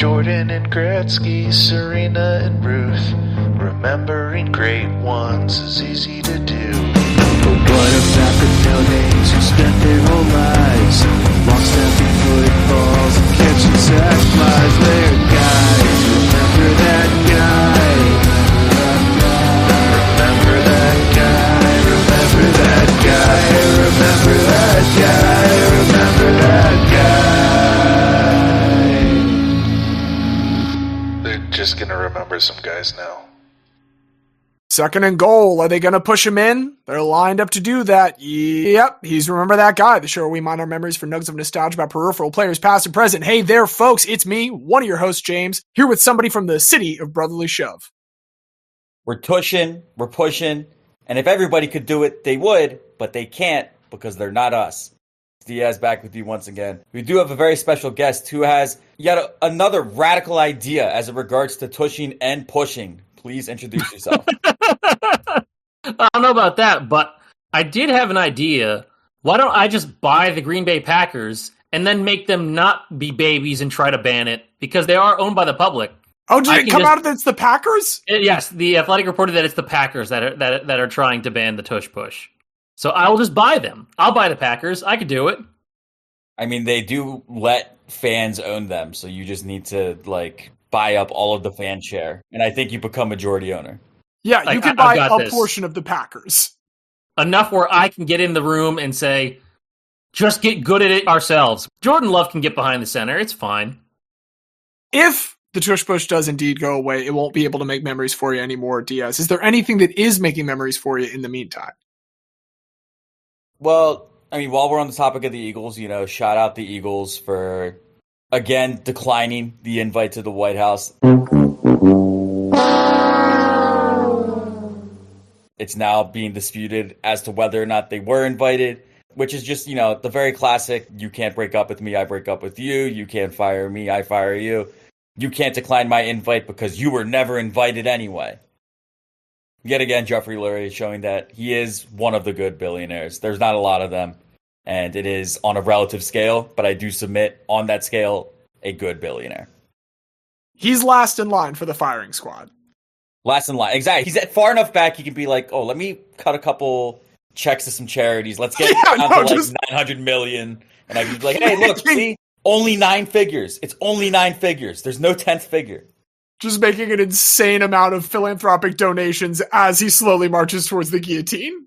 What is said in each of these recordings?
Jordan and Gretzky, Serena and Ruth. Remembering great ones is easy to do. But what about the no-names who spent their whole lives long snapping footballs and catching sack flies? They're guys, remember that guy. Remember that guy, remember that guy, remember that guy, remember that guy. They're just gonna remember some guys now. Second and goal. Are they going to push him in? They're lined up to do that. Yep, he's Remember That Guy, the show where we mine our memories for nuggets of nostalgia about peripheral players past and present. Hey there, folks. It's me, one of your hosts, James, here with somebody from the city of brotherly shove. We're pushing, and if everybody could do it, they would, but they can't because they're not us. Diaz back with you once again. We do have a very special guest who has yet another radical idea as it regards to tushing and pushing. Please introduce yourself. I don't know about that, but I did have an idea. Why don't I just buy the Green Bay Packers and then make them not be babies and try to ban it? Because they are owned by the public. Oh, did it come out that it's the Packers? Yes, the Athletic reported that it's the Packers that are trying to ban the tush push. So I will just buy them. I'll buy the Packers. I could do it. I mean, they do let fans own them, so you just need to, buy up all of the fan share, and I think you become majority owner. Yeah, you can buy a portion of the Packers. Enough where I can get in the room and say, just get good at it ourselves. Jordan Love can get behind the center. It's fine. If the tush push does indeed go away, it won't be able to make memories for you anymore, Diaz. Is there anything that is making memories for you in the meantime? Well, I mean, while we're on the topic of the Eagles, shout out the Eagles for, again, declining the invite to the White House. It's now being disputed as to whether or not they were invited, which is just, the very classic, you can't break up with me, I break up with you, you can't fire me, I fire you. You can't decline my invite because you were never invited anyway. Yet again, Jeffrey Lurie showing that he is one of the good billionaires. There's not a lot of them, and it is on a relative scale, but I do submit on that scale a good billionaire. He's last in line for the firing squad. Last in line, exactly. He's at far enough back he can be like, oh, let me cut a couple checks to some charities. Let's get down to 900 million. And I can be like, hey, look, see, only 9 figures. It's only 9 figures. There's no 10th figure. Just making an insane amount of philanthropic donations as he slowly marches towards the guillotine.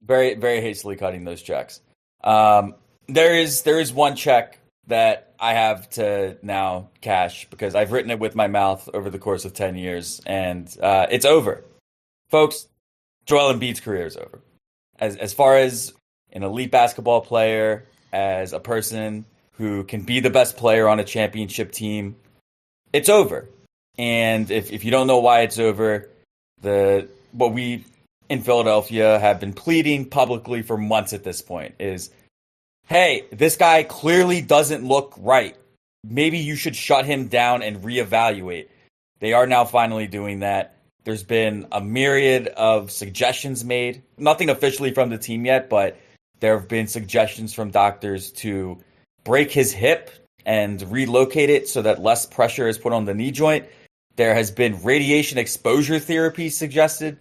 Very, very hastily cutting those checks. There is one check that I have to now cash because I've written it with my mouth over the course of 10 years, and it's over. Folks, Joel Embiid's career is over. As far as an elite basketball player, as a person who can be the best player on a championship team, it's over. And if you don't know why it's over, what we in Philadelphia have been pleading publicly for months at this point is, hey, this guy clearly doesn't look right. Maybe you should shut him down and reevaluate. They are now finally doing that. There's been a myriad of suggestions made. Nothing officially from the team yet, but there have been suggestions from doctors to break his hip and relocate it so that less pressure is put on the knee joint. There has been radiation exposure therapy suggested.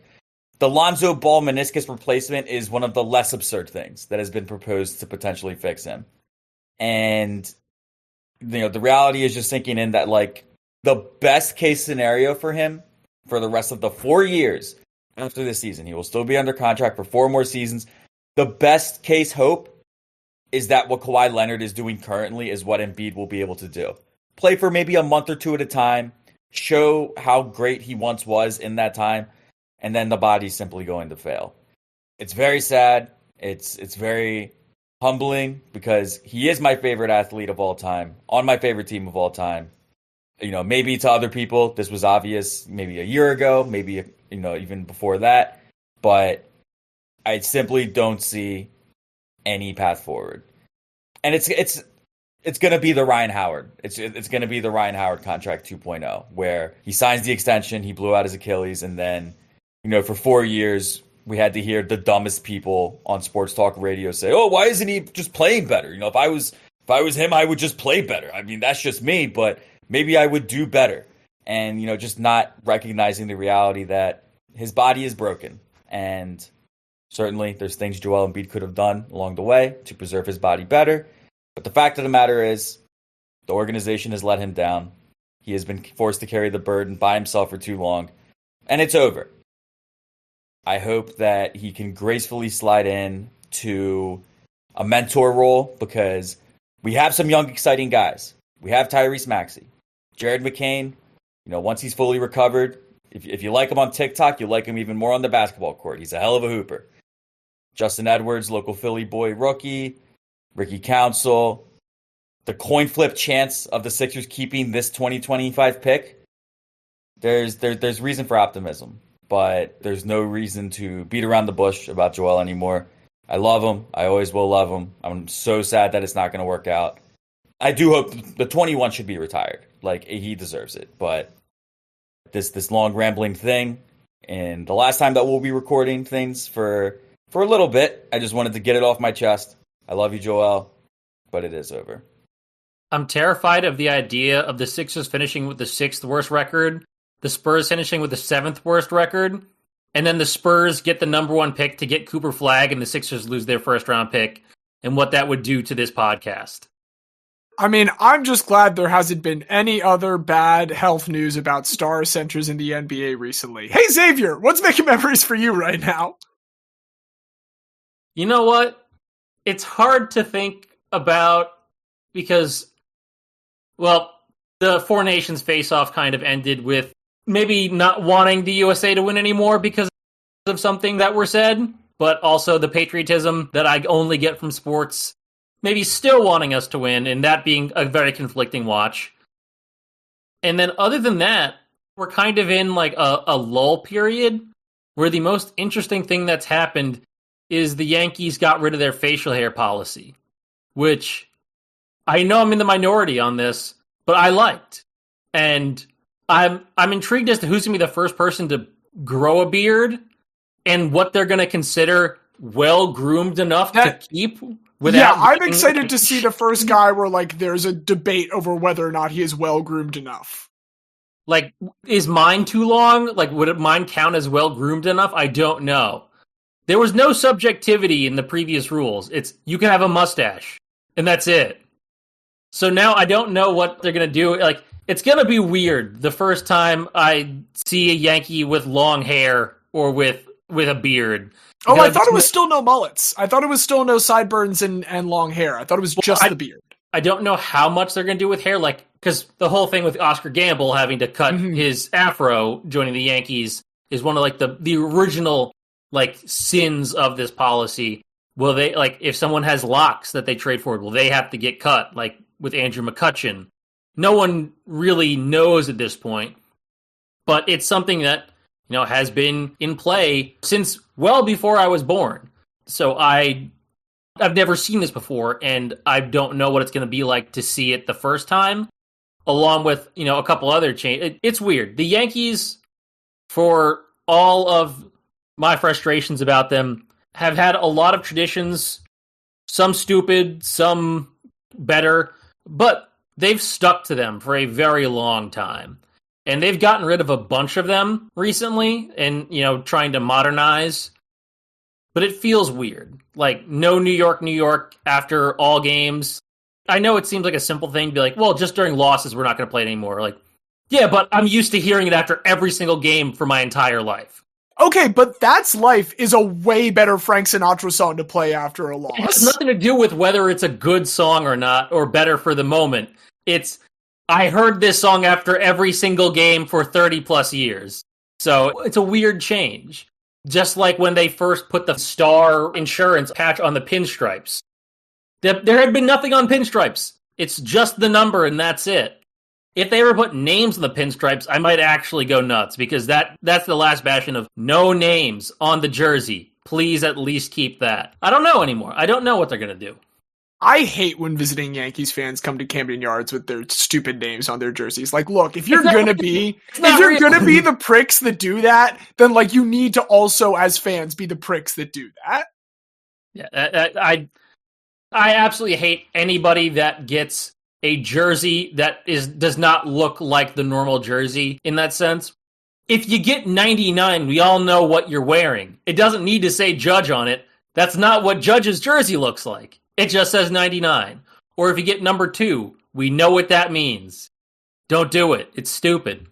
The Lonzo Ball meniscus replacement is one of the less absurd things that has been proposed to potentially fix him. And, the reality is just sinking in that, the best case scenario for him for the rest of the 4 years after this season, he will still be under contract for 4 more seasons. The best case hope is that what Kawhi Leonard is doing currently is what Embiid will be able to do. Play for maybe a month or 2 at a time, show how great he once was in that time, and then the body's simply going to fail. It's very sad. It's very humbling because he is my favorite athlete of all time, on my favorite team of all time. Maybe to other people this was obvious maybe a year ago, maybe even before that, but I simply don't see any path forward. And it's going to be the Ryan Howard. It's going to be the Ryan Howard contract 2.0, where he signs the extension, he blew out his Achilles, and then, for 4 years, we had to hear the dumbest people on sports talk radio say, "Oh, why isn't he just playing better? If I was him, I would just play better." I mean, that's just me, but maybe I would do better. And, just not recognizing the reality that his body is broken. And certainly there's things Joel Embiid could have done along the way to preserve his body better. But the fact of the matter is, the organization has let him down. He has been forced to carry the burden by himself for too long. And it's over. I hope that he can gracefully slide in to a mentor role, because we have some young, exciting guys. We have Tyrese Maxey. Jared McCain, once he's fully recovered, if you like him on TikTok, you like him even more on the basketball court. He's a hell of a hooper. Justin Edwards, local Philly boy rookie. Ricky Council. The coin flip chance of the Sixers keeping this 2025 pick, there's reason for optimism, but there's no reason to beat around the bush about Joel anymore. I love him. I always will love him. I'm so sad that it's not going to work out. I do hope the 21 should be retired. Like, he deserves it. But this long rambling thing, and the last time that we'll be recording things for a little bit, I just wanted to get it off my chest. I love you, Joel, but it is over. I'm terrified of the idea of the Sixers finishing with the 6th worst record, the Spurs finishing with the 7th worst record, and then the Spurs get the number 1 pick to get Cooper Flagg and the Sixers lose their first round pick, and what that would do to this podcast. I mean, I'm just glad there hasn't been any other bad health news about star centers in the NBA recently. Hey, Xavier, what's making memories for you right now? You know what? It's hard to think about because, well, the Four Nations face-off kind of ended with maybe not wanting the USA to win anymore because of something that were said, but also the patriotism that I only get from sports maybe still wanting us to win, and that being a very conflicting watch. And then other than that, we're kind of in like a lull period where the most interesting thing that's happened is the Yankees got rid of their facial hair policy, which I know I'm in the minority on this, but I liked. And I'm intrigued as to who's going to be the first person to grow a beard and what they're going to consider well-groomed enough to keep. Yeah, I'm excited to see the first guy where, like, there's a debate over whether or not he is well-groomed enough. Like, is mine too long? Like, would mine count as well-groomed enough? I don't know. There was no subjectivity in the previous rules. It's, you can have a mustache, and that's it. So now I don't know what they're going to do. Like, it's going to be weird the first time I see a Yankee with long hair or with a beard. Oh, I thought it was still no mullets. I thought it was still no sideburns and long hair. I thought it was just the beard. I don't know how much they're going to do with hair, like, because the whole thing with Oscar Gamble having to cut his afro joining the Yankees is one of, like, the original, like, sins of this policy. Will they, like, if someone has locks that they trade for, will they have to get cut, like with Andrew McCutchen? No one really knows at this point, but it's something that, you know, has been in play since well before I was born. So I've never seen this before, and I don't know what it's going to be like to see it the first time, along with, you know, a couple other changes. It's weird. The Yankees, for all of my frustrations about them, have had a lot of traditions, some stupid, some better, but they've stuck to them for a very long time. And they've gotten rid of a bunch of them recently and, you know, trying to modernize. But it feels weird. Like, no New York after all games. I know it seems like a simple thing to be like, well, just during losses, we're not going to play it anymore. Like, yeah, but I'm used to hearing it after every single game for my entire life. Okay, but That's Life is a way better Frank Sinatra song to play after a loss. It has nothing to do with whether it's a good song or not, or better for the moment. It's, I heard this song after every single game for 30 plus years. So it's a weird change. Just like when they first put the Star Insurance patch on the pinstripes. There had been nothing on pinstripes. It's just the number and that's it. If they ever put names on the pinstripes, I might actually go nuts, because that's the last bastion of no names on the jersey. Please at least keep that. I don't know anymore. I don't know what they're going to do. I hate when visiting Yankees fans come to Camden Yards with their stupid names on their jerseys. Like, look, if you're gonna be the pricks that do that, then, like, you need to also, as fans, be the pricks that do that. Yeah, I absolutely hate anybody that gets a jersey that does not look like the normal jersey in that sense. If you get 99, we all know what you're wearing. It doesn't need to say Judge on it. That's not what Judge's jersey looks like. It just says 99. Or if you get number 2, we know what that means. Don't do it. It's stupid.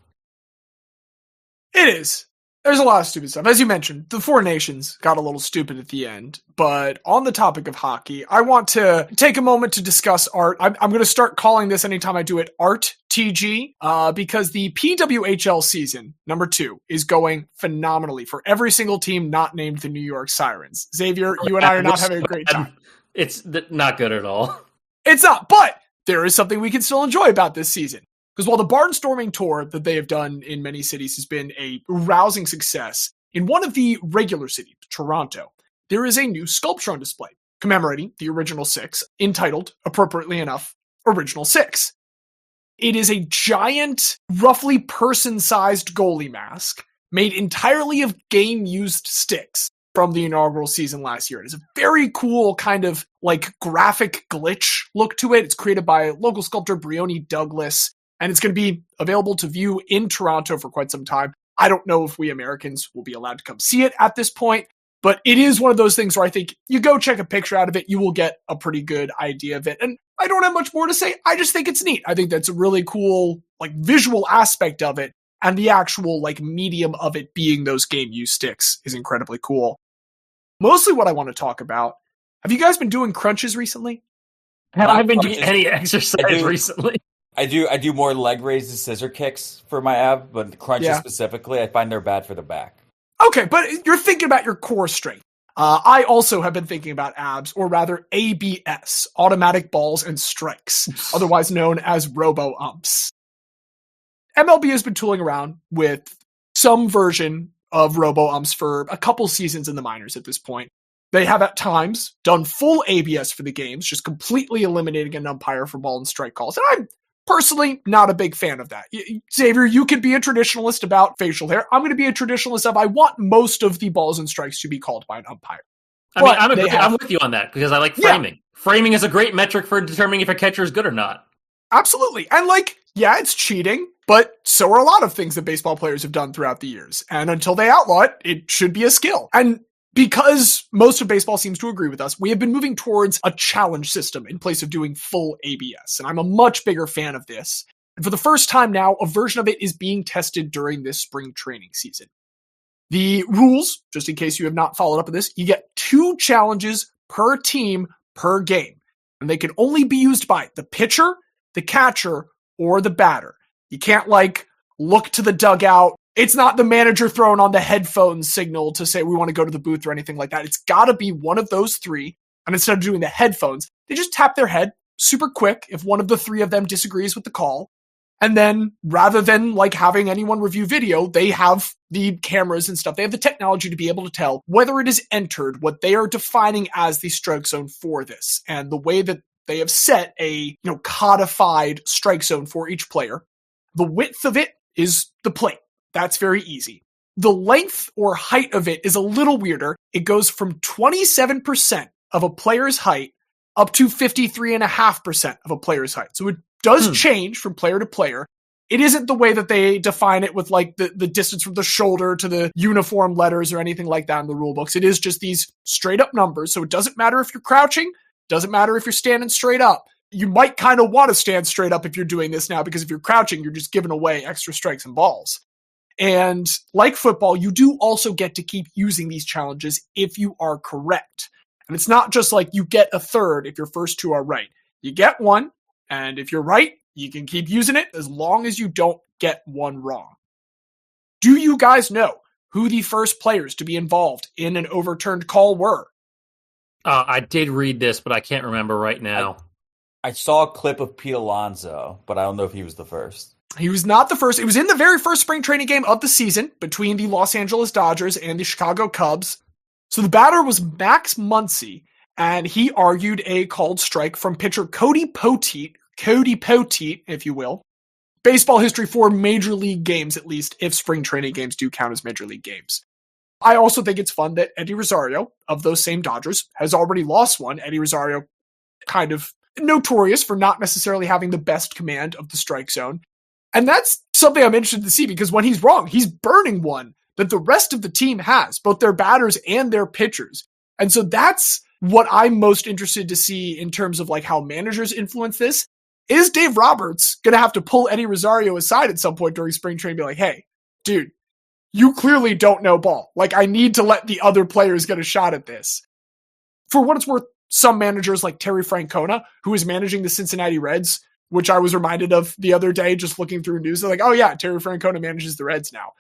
It is. There's a lot of stupid stuff. As you mentioned, the Four Nations got a little stupid at the end. But on the topic of hockey, I want to take a moment to discuss art. I'm going to start calling this anytime I do it RTG, because the PWHL season, number 2, is going phenomenally for every single team not named the New York Sirens. Xavier, you and I are not having a great time. It's not good at all. It's not, but there is something we can still enjoy about this season. Because while the barnstorming tour that they have done in many cities has been a rousing success, in one of the regular cities, Toronto, there is a new sculpture on display commemorating the original 6, entitled, appropriately enough, Original 6. It is a giant, roughly person-sized goalie mask made entirely of game-used sticks from the inaugural season last year. It is a very cool kind of like graphic glitch look to it. It's created by local sculptor Brioni Douglas, and it's going to be available to view in Toronto for quite some time. I don't know if we Americans will be allowed to come see it at this point, but it is one of those things where I think you go check a picture out of it, you will get a pretty good idea of it. And I don't have much more to say. I just think it's neat. I think that's a really cool, like, visual aspect of it, and the actual, like, medium of it being those game use sticks is incredibly cool. Mostly what I want to talk about, have you guys been doing crunches recently? Have I been doing any exercise recently? I do more leg raises, scissor kicks for my ab, but crunches specifically, I find they're bad for the back. Okay, but you're thinking about your core strength. I also have been thinking about abs, or rather ABS, automatic balls and strikes, otherwise known as robo-umps. MLB has been tooling around with some version of robo-umps for a couple seasons in the minors at this point. They have at times done full ABS for the games, just completely eliminating an umpire for ball and strike calls. And I'm personally not a big fan of that. Xavier, you could be a traditionalist about facial hair. I'm going to be a traditionalist of I want most of the balls and strikes to be called by an umpire. I mean, I'm with you on that because I like framing. Yeah. Framing is a great metric for determining if a catcher is good or not. Absolutely. And it's cheating, but so are a lot of things that baseball players have done throughout the years. And until they outlaw it, it should be a skill. And because most of baseball seems to agree with us, we have been moving towards a challenge system in place of doing full ABS. And I'm a much bigger fan of this. And for the first time now, a version of it is being tested during this spring training season. The rules, just in case you have not followed up on this, you get 2 challenges per team per game. And they can only be used by the pitcher, the catcher, or the batter. You can't look to the dugout. It's not the manager throwing on the headphones signal to say we want to go to the booth or anything like that. It's got to be one of those 3. And instead of doing the headphones, they just tap their head super quick if one of the 3 of them disagrees with the call. And then rather than having anyone review video, they have the cameras and stuff. They have the technology to be able to tell whether it is entered what they are defining as the strike zone for this. And the way that they have set a codified strike zone for each player, the width of it is the plate. That's very easy. The length or height of it is a little weirder. It goes from 27% of a player's height up to 53.5% of a player's height. So it does change from player to player. It isn't the way that they define it with the distance from the shoulder to the uniform letters or anything like that in the rule books. It is just these straight up numbers. So it doesn't matter if you're crouching, doesn't matter if you're standing straight up. You might kind of want to stand straight up if you're doing this now, because if you're crouching, you're just giving away extra strikes and balls. And like football, you do also get to keep using these challenges if you are correct. And it's not just you get a third if your first 2 are right. You get 1, and if you're right, you can keep using it as long as you don't get 1 wrong. Do you guys know who the first players to be involved in an overturned call were? I did read this, but I can't remember right now. I saw a clip of Pete Alonso, but I don't know if he was the first. He was not the first. It was in the very first spring training game of the season between the Los Angeles Dodgers and the Chicago Cubs. So the batter was Max Muncy, and he argued a called strike from pitcher Cody Poteet, if you will. Baseball history for major league games, at least, if spring training games do count as major league games. I also think it's fun that Eddie Rosario, of those same Dodgers, has already lost one. Eddie Rosario kind of notorious for not necessarily having the best command of the strike zone. And that's something I'm interested to see, because when he's wrong, he's burning one that the rest of the team has, both their batters and their pitchers. And so that's what I'm most interested to see in terms of like how managers influence this. Is Dave Roberts going to have to pull Eddie Rosario aside at some point during spring training and be like, hey, dude, you clearly don't know ball. Like, I need to let the other players get a shot at this. For what it's worth, some managers like Terry Francona, who is managing the Cincinnati Reds, which I was reminded of the other day just looking through news, they're like, oh yeah, Terry Francona manages the Reds now.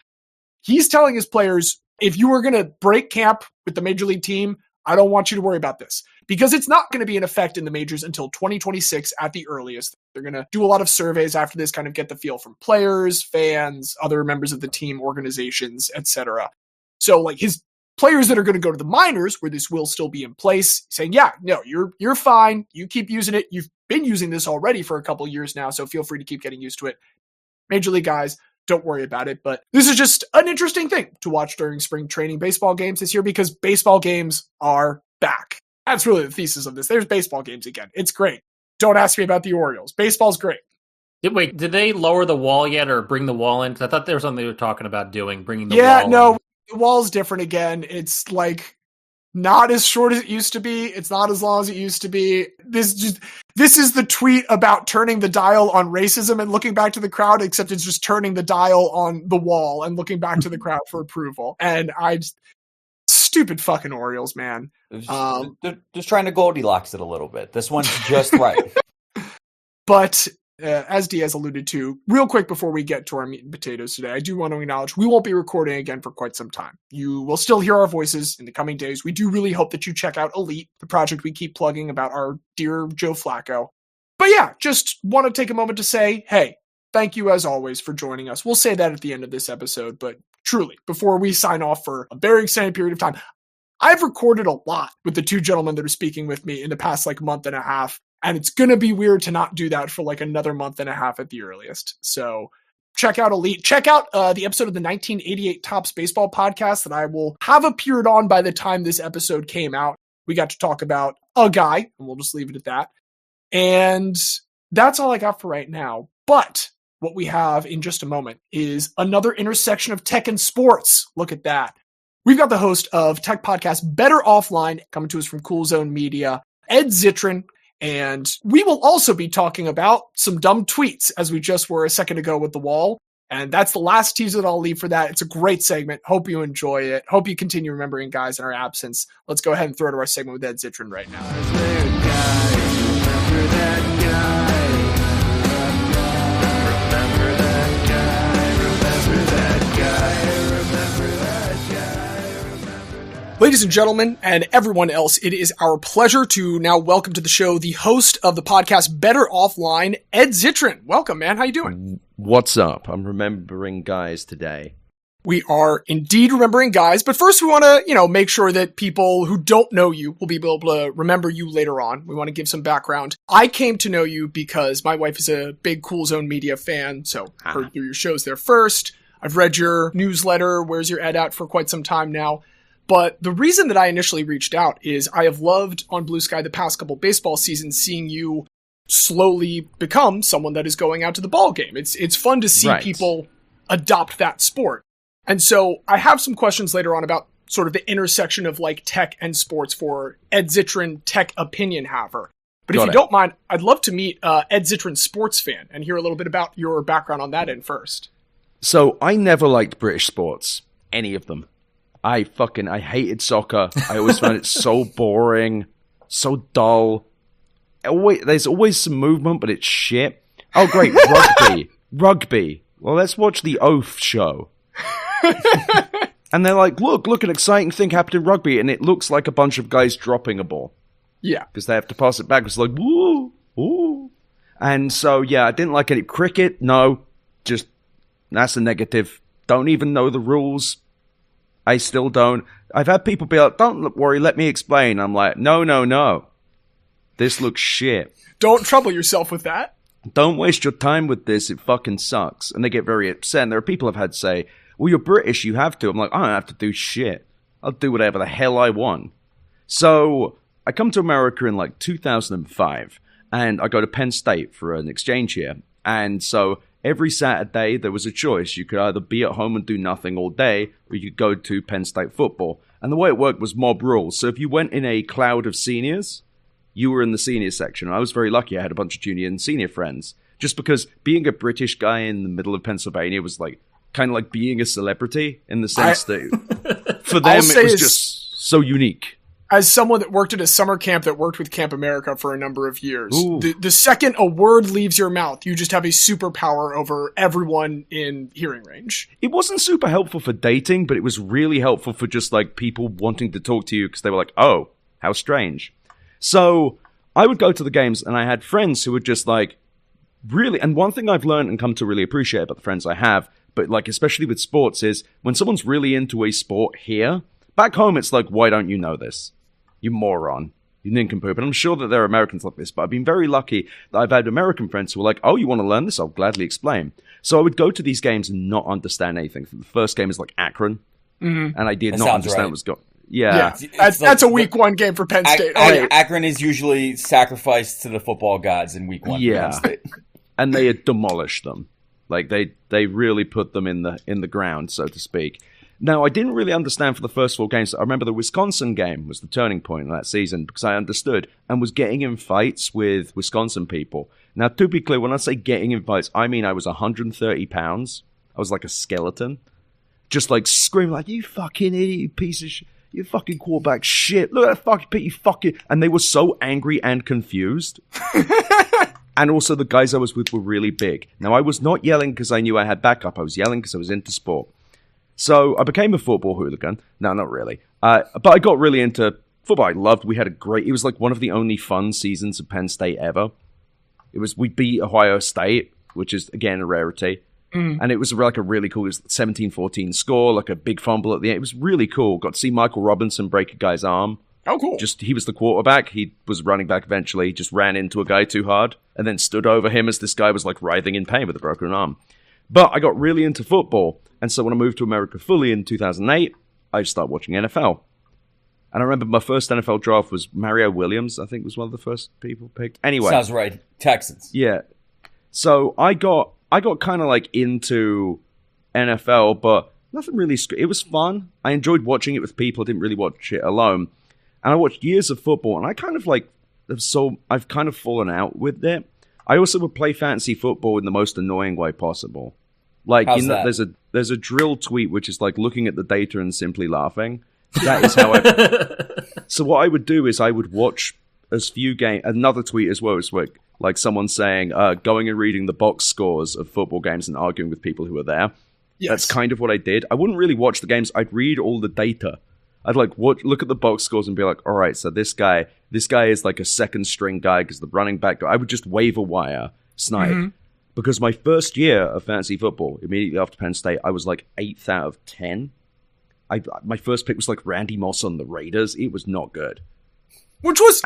He's telling his players, if you are going to break camp with the major league team, I don't want you to worry about this, because it's not going to be in effect in the majors until 2026 at the earliest. They're going to do a lot of surveys after this, kind of get the feel from players, fans, other members of the team, organizations, etc. So like his players that are going to go to the minors, where this will still be in place, saying, yeah, no, you're fine. You keep using it. You've been using this already for a couple of years now, so feel free to keep getting used to it. Major league guys, don't worry about it. But this is just an interesting thing to watch during spring training baseball games this year, because baseball games are back. That's really the thesis of this. There's baseball games again. It's great. Don't ask me about the Orioles. Baseball's great. Wait, did they lower the wall yet or bring the wall in? Because I thought there was something they were talking about doing, bringing the wall in. Yeah, no, the wall's different again. It's like not as short as it used to be. It's not as long as it used to be. This is the tweet about turning the dial on racism and looking back to the crowd, except it's just turning the dial on the wall and looking back to the crowd for approval. And stupid fucking Orioles, man. They're just trying to Goldilocks it a little bit. This one's just right. But as Diaz alluded to, real quick before we get to our meat and potatoes today, I do want to acknowledge we won't be recording again for quite some time. You will still hear our voices in the coming days. We do really hope that you check out Elite, the project we keep plugging about our dear Joe Flacco. But yeah, just want to take a moment to say, hey, thank you as always for joining us. We'll say that at the end of this episode, but truly, before we sign off for a very extended period of time, I've recorded a lot with the two gentlemen that are speaking with me in the past month and a half. And it's going to be weird to not do that for another month and a half at the earliest. So check out Elite. Check out the episode of the 1988 Topps Baseball podcast that I will have appeared on by the time this episode came out. We got to talk about a guy, and we'll just leave it at that. And that's all I got for right now. But what we have in just a moment is another intersection of tech and sports. Look at that. We've got the host of tech podcast Better Offline coming to us from Cool Zone Media, Ed Zitron. And we will also be talking about some dumb tweets, as we just were a second ago with The Wall. And that's the last teaser that I'll leave for that. It's a great segment. Hope you enjoy it. Hope you continue remembering guys in our absence. Let's go ahead and throw to our segment with Ed Zitron right now. Ladies and gentlemen, and everyone else, it is our pleasure to now welcome to the show the host of the podcast Better Offline, Ed Zitron. Welcome, man. How you doing? What's up? I'm remembering guys today. We are indeed remembering guys, but first we want to, make sure that people who don't know you will be able to remember you later on. We want to give some background. I came to know you because my wife is a big Cool Zone Media fan, so heard your shows there first. I've read your newsletter, Where's Your Ed At, for quite some time now. But the reason that I initially reached out is I have loved on Blue Sky the past couple baseball seasons seeing you slowly become someone that is going out to the ball game. It's fun to see people adopt that sport. And so I have some questions later on about sort of the intersection of tech and sports for Ed Zitron, tech opinion haver. But if you don't mind, I'd love to meet Ed Zitron, sports fan, and hear a little bit about your background on that end first. So I never liked British sports, any of them. I hated soccer. I always found it so boring, so dull. There's always some movement, but it's shit. Oh, great, rugby. Well, let's watch the Oath show. And they're like, look, an exciting thing happened in rugby, and it looks like a bunch of guys dropping a ball. Yeah. Because they have to pass it back. It's like, woo, woo. And so, yeah, I didn't like any cricket. No, just, that's a negative. Don't even know the rules. I still don't. I've had people be like, don't worry, let me explain. I'm like, no. This looks shit. Don't trouble yourself with that. Don't waste your time with this. It fucking sucks. And they get very upset. And there are people I've had say, well, you're British, you have to. I'm like, I don't have to do shit. I'll do whatever the hell I want. So I come to America in 2005. and I go to Penn State for an exchange year. And so every Saturday there was a choice. You could either be at home and do nothing all day, or you could go to Penn State football. And the way it worked was mob rules. So if you went in a cloud of seniors, you were in the senior section. And I was very lucky. I had a bunch of junior and senior friends. Just because being a British guy in the middle of Pennsylvania was like kind of like being a celebrity in the sense that for them it was just so unique. As someone that worked at a summer camp that worked with Camp America for a number of years, the second a word leaves your mouth, you just have a superpower over everyone in hearing range. It wasn't super helpful for dating, but it was really helpful for just like people wanting to talk to you because they were like, oh, how strange. So I would go to the games and I had friends who would just like really, and one thing I've learned and come to really appreciate about the friends I have, but like especially with sports, is when someone's really into a sport here, back home it's like, why don't you know this? You moron. You nincompoop. And I'm sure that there are Americans like this, but I've been very lucky that I've had American friends who are like, oh, you want to learn this? I'll gladly explain. So I would go to these games and not understand anything. The first game is like Akron, and I did not understand what was going on. Yeah. That's a week one game for Penn State. Akron is usually sacrificed to the football gods in week one for Penn State. And they had demolished them. Like they really put them in the ground, so to speak. Now, I didn't really understand for the first 4 games. I remember the Wisconsin game was the turning point in that season because I understood and was getting in fights with Wisconsin people. Now, to be clear, when I say getting in fights, I mean I was 130 pounds. I was like a skeleton. Just like screaming like, you fucking idiot, you piece of shit. You fucking quarterback shit. Look at that fucking pit, you fucking... And they were so angry and confused. And also the guys I was with were really big. Now, I was not yelling because I knew I had backup. I was yelling because I was into sport. So I became a football hooligan. No, not really. But I got really into football. We had a great... It was like one of the only fun seasons of Penn State ever. We beat Ohio State, which is, again, a rarity. And it was like a really cool 17-14 score, like a big fumble at the end. It was really cool. Got to see Michael Robinson break a guy's arm. Oh, cool. He was the quarterback. He was running back eventually. He just ran into a guy too hard and then stood over him as this guy was like writhing in pain with a broken arm. But I got really into football. And so when I moved to America fully in 2008, I started watching NFL. And I remember my first NFL draft was Mario Williams, I think was one of the first people picked. Anyway. Sounds right. Texans. Yeah. So I got kind of like into NFL, but nothing really. It was fun. I enjoyed watching it with people. I didn't really watch it alone. And I watched years of football, and I kind of like, I've kind of fallen out with it. I also would play fantasy football in the most annoying way possible. Like, there's a drill tweet, which is like looking at the data and simply laughing. That is how So what I would do is I would watch as few games. Another tweet as well is like someone saying, going and reading the box scores of football games and arguing with people who are there. Yes. That's kind of what I did. I wouldn't really watch the games. I'd read all the data. I'd like look at the box scores and be like, all right, so this guy is like a second string guy because the running back. I would just waiver wire snipe. Mm-hmm. Because my first year of fantasy football, immediately after Penn State, I was like 8th out of 10. My first pick was like Randy Moss on the Raiders. It was not good. Which was,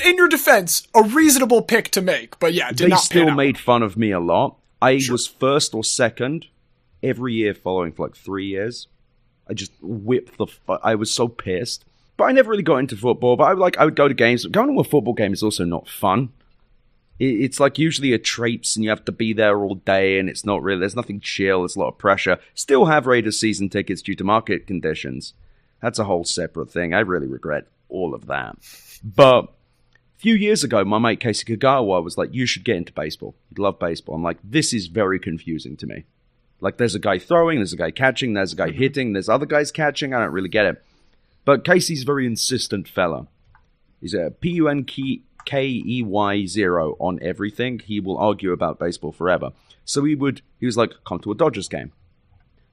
in your defense, a reasonable pick to make. But yeah, they still made fun of me a lot. I was first or second every year following for like 3 years. I just whipped I was so pissed. But I never really got into football. But I would go to games. Going to a football game is also not fun. It's like usually a traipse and you have to be there all day and it's not really, there's nothing chill, there's a lot of pressure. Still have Raiders season tickets due to market conditions. That's a whole separate thing. I really regret all of that. But a few years ago, my mate Casey Kagawa was like, you should get into baseball. You'd love baseball. I'm like, this is very confusing to me. Like there's a guy throwing, there's a guy catching, there's a guy hitting, there's other guys catching. I don't really get it. But Casey's a very insistent fella. He's a PUNKEY0 on everything. He will argue about baseball forever. So he was like, come to a Dodgers game.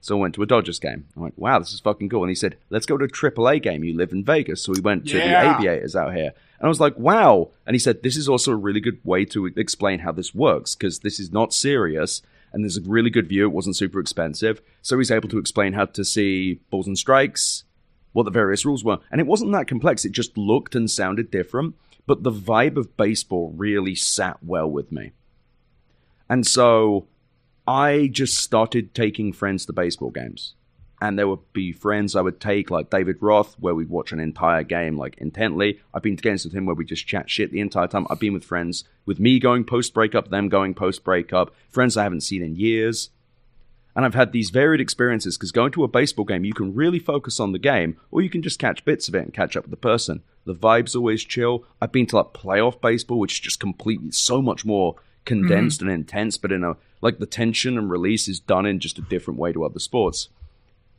So I went to a Dodgers game. I went, wow, this is fucking cool. And he said, let's go to a AAA game. You live in Vegas. So we went to the Aviators out here. And I was like, wow. And he said, this is also a really good way to explain how this works, because this is not serious. And there's a really good view. It wasn't super expensive. So he's able to explain how to see balls and strikes, what the various rules were. And it wasn't that complex. It just looked and sounded different. But the vibe of baseball really sat well with me. And so I just started taking friends to baseball games. And there would be friends I would take, like David Roth, where we'd watch an entire game, like, intently. I've been to games with him where we just chat shit the entire time. I've been with friends, with me going post-breakup, them going post-breakup, friends I haven't seen in years. And I've had these varied experiences, because going to a baseball game, you can really focus on the game, or you can just catch bits of it and catch up with the person. The vibe's always chill. I've been to, like, playoff baseball, which is just completely so much more condensed and intense, but in a, like, the tension and release is done in just a different way to other sports.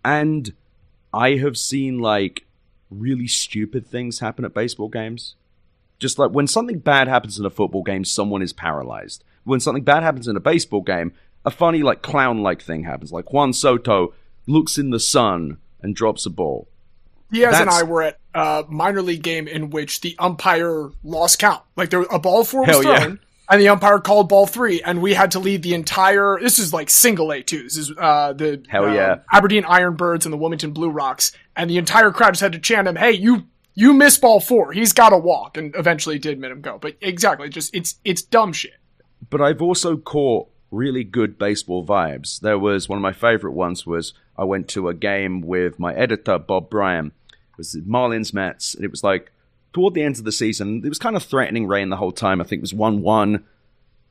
And I have seen, like, really stupid things happen at baseball games. Just like when something bad happens in a football game, someone is paralyzed. When something bad happens in a baseball game, a funny, like, clown-like thing happens. Like Juan Soto looks in the sun and drops a ball. Diaz and I were at a minor league game in which the umpire lost count. Like, there was a ball 4 was thrown, and the umpire called ball 3, and we had to lead the entire. This is like single A too. This is the Aberdeen Ironbirds and the Wilmington Blue Rocks, and the entire crowd just had to chant him, "Hey, you missed ball 4. He's got to walk," and eventually did let him go. But exactly, just it's dumb shit. But I've also caught really good baseball vibes. There was one of my favorite ones was I went to a game with my editor Bob Bryan. It was the Marlins Mets, and it was like toward the end of the season. It was kind of threatening rain the whole time. I think it was 1-1,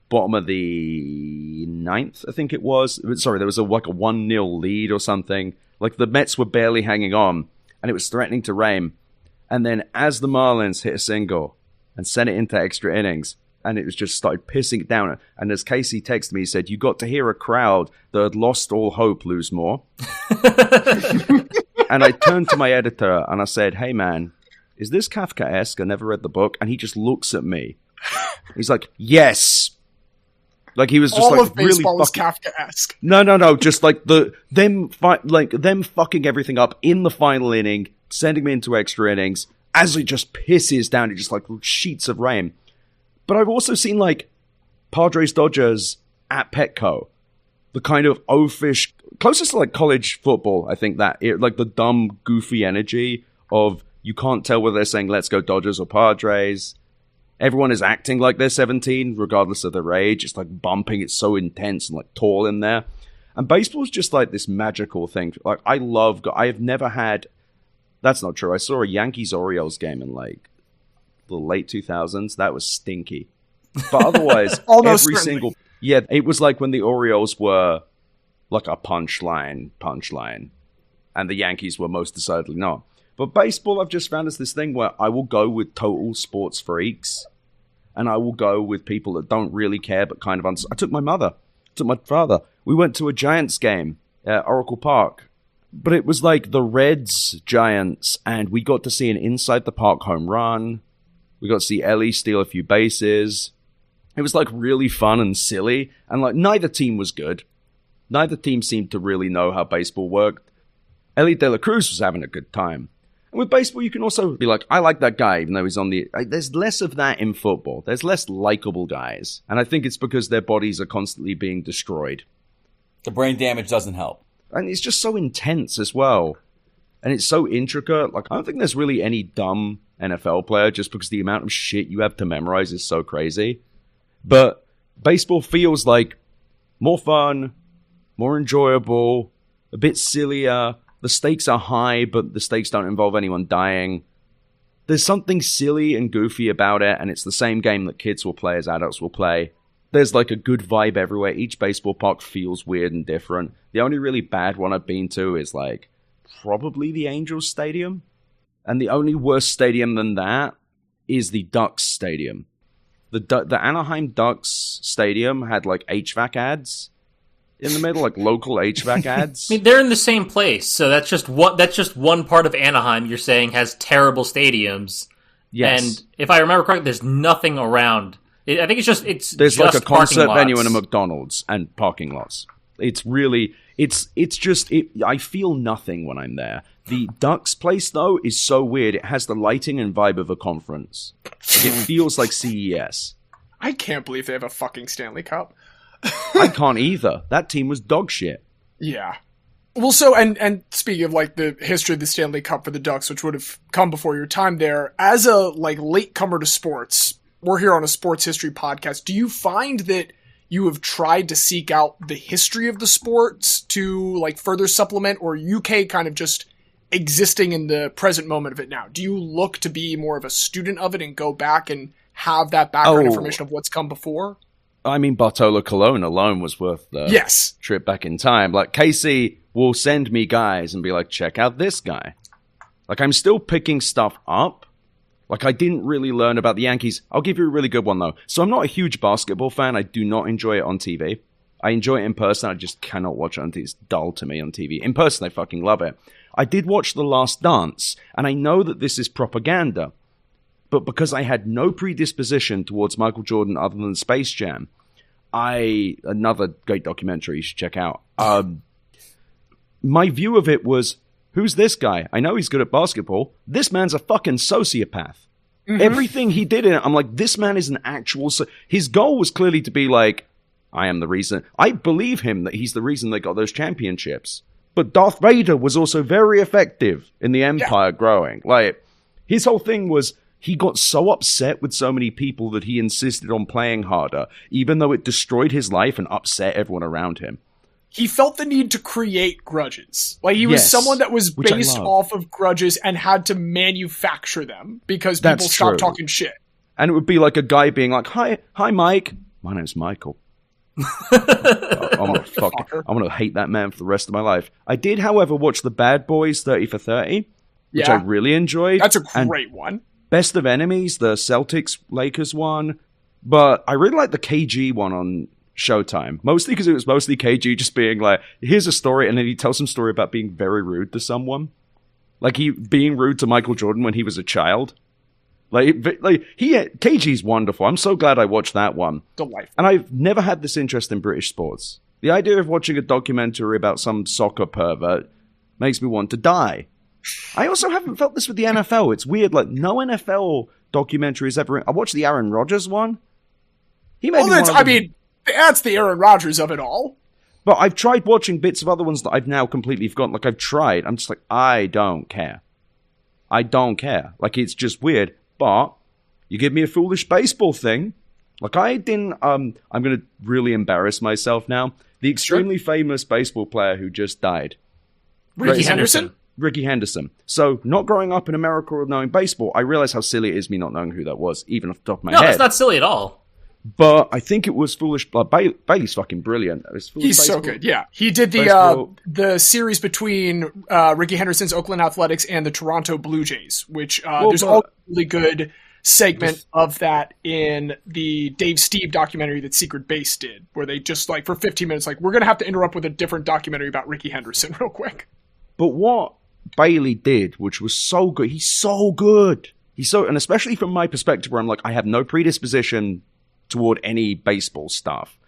bottom of the 9th, I think it was. Sorry, there was like a 1-0 lead or something. Like the Mets were barely hanging on, and it was threatening to rain. And then as the Marlins hit a single and sent it into extra innings, and it was just started pissing it down. And as Casey texted me, he said, "You got to hear a crowd that had lost all hope lose more." And I turned to my editor and I said, "Hey man, is this Kafkaesque? I never read the book." And he just looks at me. He's like, "Yes." Like he was just all like of baseball really is Kafkaesque. No. Just like them fucking everything up in the final inning, sending me into extra innings as it just pisses down. It just like sheets of rain. But I've also seen, like, Padres-Dodgers at Petco. The kind of oafish, closest to, like, college football, I think that, like, the dumb, goofy energy of you can't tell whether they're saying, "Let's go Dodgers" or Padres. Everyone is acting like they're 17, regardless of their age. It's, like, bumping. It's so intense and, like, tall in there. And baseball's just, like, this magical thing. Like, I have never had, that's not true. I saw a Yankees-Orioles game in, like, the late 2000s. That was stinky. But otherwise, it was like when the Orioles were like a punchline, and the Yankees were most decidedly not. But baseball, I've just found is this thing where I will go with total sports freaks, and I will go with people that don't really care, but kind of I took my father. We went to a Giants game at Oracle Park, but it was like the Reds Giants, and we got to see an inside the park home run. We got to see Ellie steal a few bases. It was, like, really fun and silly. And, like, neither team was good. Neither team seemed to really know how baseball worked. Ellie De La Cruz was having a good time. And with baseball, you can also be like, I like that guy, even though he's on the... There's less of that in football. There's less likable guys. And I think it's because their bodies are constantly being destroyed. The brain damage doesn't help. And it's just so intense as well. And it's so intricate. Like, I don't think there's really any dumb NFL player just because the amount of shit you have to memorize is so crazy. But baseball feels like more fun, more enjoyable, a bit sillier. The stakes are high, but the stakes don't involve anyone dying. There's something silly and goofy about it, and it's the same game that kids will play as adults will play. There's like a good vibe everywhere. Each baseball park feels weird and different. The only really bad one I've been to is like probably the Angels Stadium. And the only worse stadium than that is the Ducks Stadium. The Anaheim Ducks Stadium had like HVAC ads in the middle, like local HVAC ads. I mean, they're in the same place, so that's just one part of Anaheim you're saying has terrible stadiums. Yes. And if I remember correctly, there's nothing around. I think there's just like a concert lots. venue and a McDonald's and parking lots. It's really I feel nothing when I'm there. The Ducks place though is so weird. It has the lighting and vibe of a conference. Like, it feels like CES. I can't believe they have a fucking Stanley Cup. I can't either. That team was dog shit. Yeah. Well, so, and speaking of, like, the history of the Stanley Cup for the Ducks, which would have come before your time there, as a, like, latecomer to sports, we're here on a sports history podcast, do you find that you have tried to seek out the history of the sports to like further supplement, or UK kind of just existing in the present moment of it now? Do you look to be more of a student of it and go back and have that background information of what's come before? I mean, Bartolo Colon alone was worth the trip back in time. Like, Casey will send me guys and be like, check out this guy. Like, I'm still picking stuff up. Like, I didn't really learn about the Yankees. I'll give you a really good one, though. So I'm not a huge basketball fan. I do not enjoy it on TV. I enjoy it in person. I just cannot watch it on TV. It's dull to me on TV. In person, I fucking love it. I did watch The Last Dance, and I know that this is propaganda, but because I had no predisposition towards Michael Jordan other than Space Jam, another great documentary you should check out. My view of it was, who's this guy? I know he's good at basketball. This man's a fucking sociopath. Mm-hmm. Everything he did in it, I'm like, this man is an actual... His goal was clearly to be like, I am the reason. I believe him that he's the reason they got those championships. But Darth Vader was also very effective in the Empire growing. Like, his whole thing was he got so upset with so many people that he insisted on playing harder, even though it destroyed his life and upset everyone around him. He felt the need to create grudges. Like, he was someone that was based off of grudges and had to manufacture them because people stopped talking shit. And it would be like a guy being like, hi, Mike. My name's Michael. I'm gonna hate that man for the rest of my life. I did, however, watch The Bad Boys 30 for 30, which I really enjoyed. That's a great one. Best of Enemies, the Celtics-Lakers one. But I really like the KG one on Showtime. Mostly because it was mostly KG just being like, here's a story, and then he tells some story about being very rude to someone. Like, he being rude to Michael Jordan when he was a child. KG's wonderful. I'm so glad I watched that one. Delightful. And I've never had this interest in British sports. The idea of watching a documentary about some soccer pervert makes me want to die. I also haven't felt this with the NFL. It's weird. Like, no NFL documentaries ever... I watched the Aaron Rodgers one. That's the Aaron Rodgers of it all. But I've tried watching bits of other ones that I've now completely forgotten. Like, I've tried. I'm just like, I don't care. I don't care. Like, it's just weird. But you give me a foolish baseball thing. Like, I didn't... I'm going to really embarrass myself now. The extremely famous baseball player who just died. Ricky Henderson? Ricky Henderson. So, not growing up in America or knowing baseball, I realize how silly it is me not knowing who that was, even off the top of my head. No, that's not silly at all. But I think it was foolish... Bailey's fucking brilliant. He's so good, yeah. He did the series between Ricky Henderson's Oakland Athletics and the Toronto Blue Jays, which there's a really good segment of that in the Dave Steve documentary that Secret Base did, where they just, like, for 15 minutes, like, we're going to have to interrupt with a different documentary about Ricky Henderson real quick. But what Bailey did, which was so good, he's so good. And especially from my perspective, where I'm like, I have no predisposition toward any baseball stuff.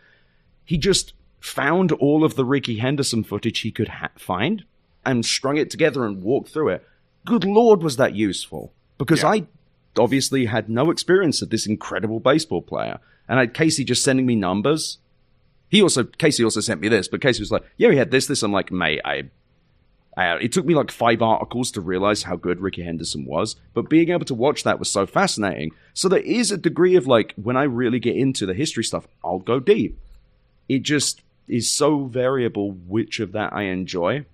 He just found all of the Ricky Henderson footage he could find and strung it together and walked through it. Good Lord, was that useful. Because I obviously had no experience of this incredible baseball player. And I had Casey just sending me numbers. Casey also sent me this, but Casey was like, yeah, he had this. I'm like, mate, it took me like 5 articles to realize how good Ricky Henderson was, but being able to watch that was so fascinating. So there is a degree of, like, when I really get into the history stuff, I'll go deep. It just is so variable which of that I enjoy.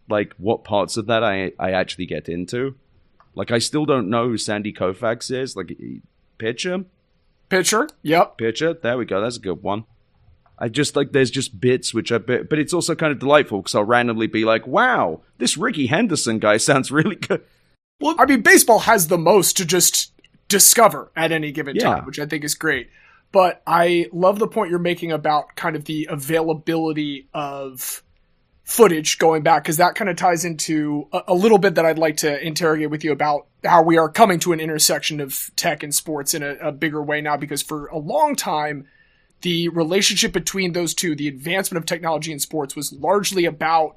Like, what parts of that I actually get into. Like, I still don't know who Sandy Koufax is. Like, pitcher? Pitcher, yep. Pitcher, there we go, that's a good one. I just, like, there's just bits which are but it's also kind of delightful because I'll randomly be like, wow, this Ricky Henderson guy sounds really good. Well, I mean, baseball has the most to just discover at any given time, which I think is great. But I love the point you're making about kind of the availability of footage going back, because that kind of ties into a little bit that I'd like to interrogate with you about how we are coming to an intersection of tech and sports in a bigger way now, because for a long time, the relationship between those two, the advancement of technology in sports, was largely about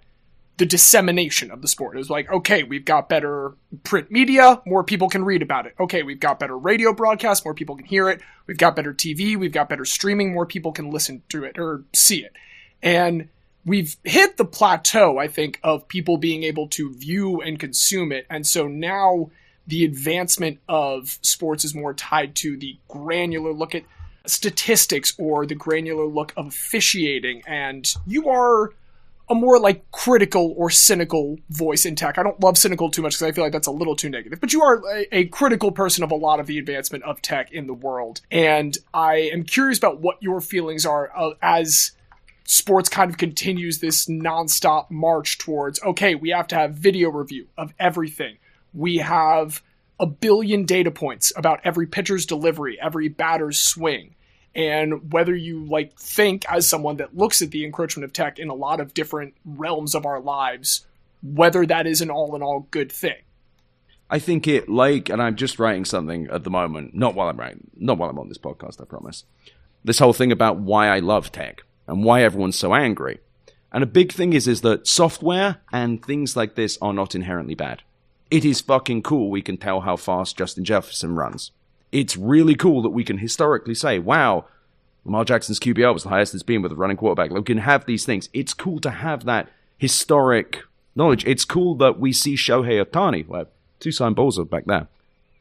the dissemination of the sport. It was like, okay, we've got better print media, more people can read about it. Okay, we've got better radio broadcasts, more people can hear it. We've got better TV, we've got better streaming, more people can listen to it or see it. And we've hit the plateau, I think, of people being able to view and consume it. And so now the advancement of sports is more tied to the granular look at statistics or the granular look of officiating, and you are a more like critical or cynical voice in tech. I don't love cynical too much because I feel like that's a little too negative, but you are a critical person of a lot of the advancement of tech in the world. And I am curious about what your feelings are as sports kind of continues this nonstop march towards, okay, we have to have video review of everything. We have a billion data points about every pitcher's delivery, every batter's swing. And whether you like think as someone that looks at the encroachment of tech in a lot of different realms of our lives, whether that is an all in all good thing. I think it and I'm just writing something at the moment, not while I'm on this podcast, I promise. This whole thing about why I love tech and why everyone's so angry. And a big thing is that software and things like this are not inherently bad. It is fucking cool we can tell how fast Justin Jefferson runs. It's really cool that we can historically say, wow, Lamar Jackson's QBR was the highest it's been with a running quarterback. We can have these things. It's cool to have that historic knowledge. It's cool that we see Shohei Ohtani. Well, two signed balls are back there.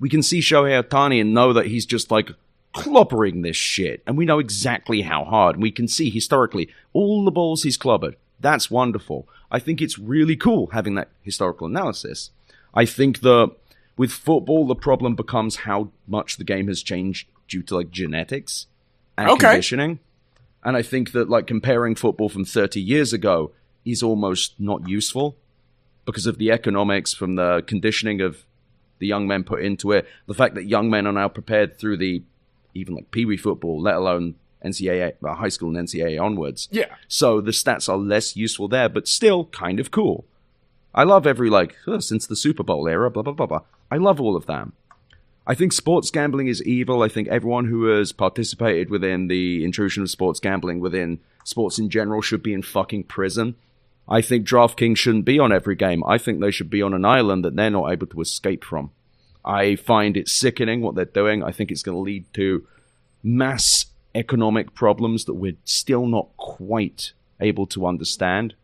We can see Shohei Ohtani and know that he's just like clobbering this shit. And we know exactly how hard. And we can see historically all the balls he's clobbered. That's wonderful. I think it's really cool having that historical analysis. I think that with football, the problem becomes how much the game has changed due to like genetics and conditioning. And I think that like comparing football from 30 years ago is almost not useful because of the economics from the conditioning of the young men put into it. The fact that young men are now prepared through the even like Pee Wee football, let alone NCAA, high school and NCAA onwards. Yeah. So the stats are less useful there, but still kind of cool. I love every since the Super Bowl era, blah, blah, blah, blah. I love all of that. I think sports gambling is evil. I think everyone who has participated within the intrusion of sports gambling within sports in general should be in fucking prison. I think DraftKings shouldn't be on every game. I think they should be on an island that they're not able to escape from. I find it sickening what they're doing. I think it's going to lead to mass economic problems that we're still not quite able to understand.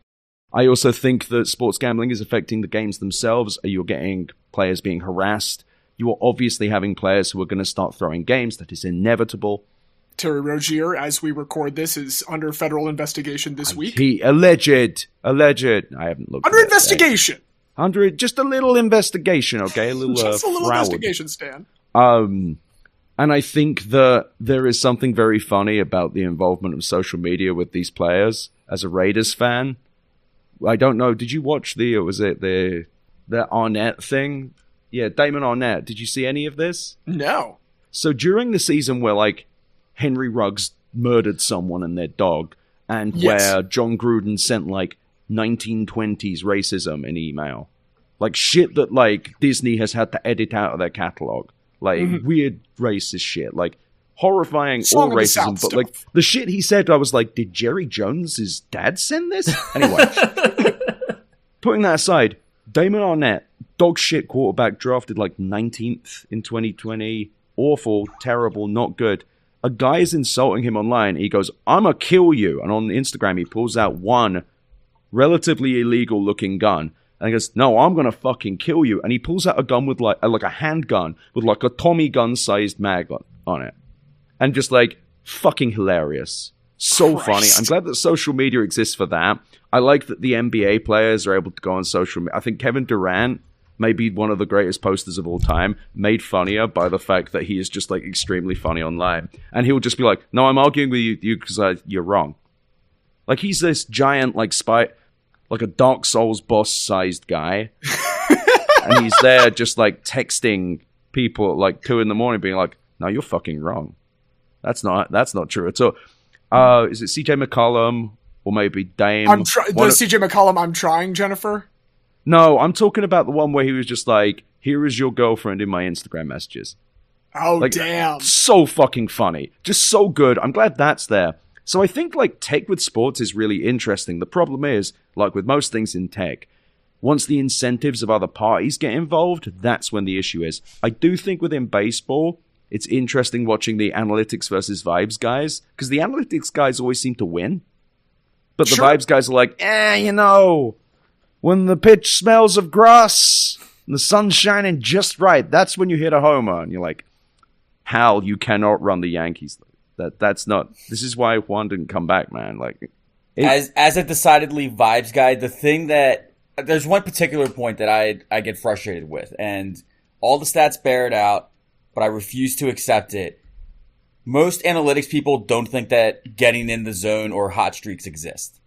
I also think that sports gambling is affecting the games themselves. You're getting players being harassed. You are obviously having players who are going to start throwing games. That is inevitable. Terry Rozier, as we record this, is under federal investigation this week. Alleged. I haven't looked. Under investigation. Just a little investigation, okay? A little, just a little investigation, Stan. And I think that there is something very funny about the involvement of social media with these players. As a Raiders fan, I don't know. Did you watch the Arnett thing? Yeah, Damon Arnett. Did you see any of this? No. So during the season where like Henry Ruggs murdered someone and their dog, and where John Gruden sent like 1920s racism in email, like shit that like Disney has had to edit out of their catalog, like weird racist shit, like horrifying all racism, but like the shit he said, I was like, did Jerry Jones' dad send this? Anyway, putting that aside, Damon Arnett, dog shit quarterback, drafted like 19th in 2020, awful, terrible, not good. A guy is insulting him online. He goes, "I'ma kill you," and on Instagram he pulls out one relatively illegal looking gun. And he goes, "No, I'm gonna fucking kill you." And he pulls out a gun with like a handgun with like a Tommy gun sized mag on it. And just like fucking hilarious. So funny. I'm glad that social media exists for that. I like that the NBA players are able to go on social media. I think Kevin Durant may be one of the greatest posters of all time, made funnier by the fact that he is just like extremely funny online. And he'll just be like, "No, I'm arguing with you because you're wrong." Like he's this giant like spy, like a Dark Souls boss sized guy. And he's there just like texting people at like 2 a.m. being like, "No, you're fucking wrong. That's not true at all." Is it CJ McCollum or maybe Dame? CJ McCollum, I'm trying, Jennifer. No, I'm talking about the one where he was just like, "Here is your girlfriend in my Instagram messages." Oh, like, damn. So fucking funny. Just so good. I'm glad that's there. So I think like tech with sports is really interesting. The problem is, like with most things in tech, once the incentives of other parties get involved, that's when the issue is. I do think within baseball, it's interesting watching the analytics versus vibes guys, because the analytics guys always seem to win. But the vibes guys are like, when the pitch smells of grass and the sun's shining just right, that's when you hit a homer. And you're like, Hal, you cannot run the Yankees. That's not. This is why Juan didn't come back, man. Like, as a decidedly vibes guy, the thing that there's one particular point that I get frustrated with, and all the stats bear it out, but I refuse to accept it. Most analytics people don't think that getting in the zone or hot streaks exist.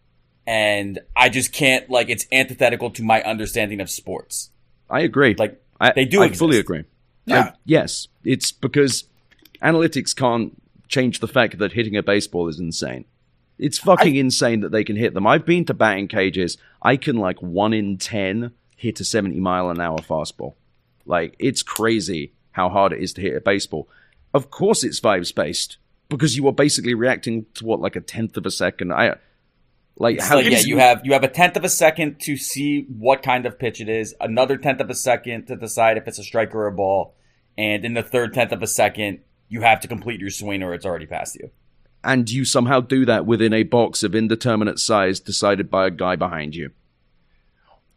And I just can't, like, it's antithetical to my understanding of sports. I agree. Like, they do. I fully agree. Yeah. Yes. It's because analytics can't change the fact that hitting a baseball is insane. It's fucking insane that they can hit them. I've been to batting cages. I can, like, 1 in 10 hit a 70-mile-an-hour fastball. Like, it's crazy how hard it is to hit a baseball. Of course it's vibes-based, because you are basically reacting to, what, like a 1/10 of a second? You have a 1/10 of a second to see what kind of pitch it is, another 1/10 of a second to decide if it's a strike or a ball, and in the third 1/10 of a second, you have to complete your swing or it's already past you. And you somehow do that within a box of indeterminate size decided by a guy behind you.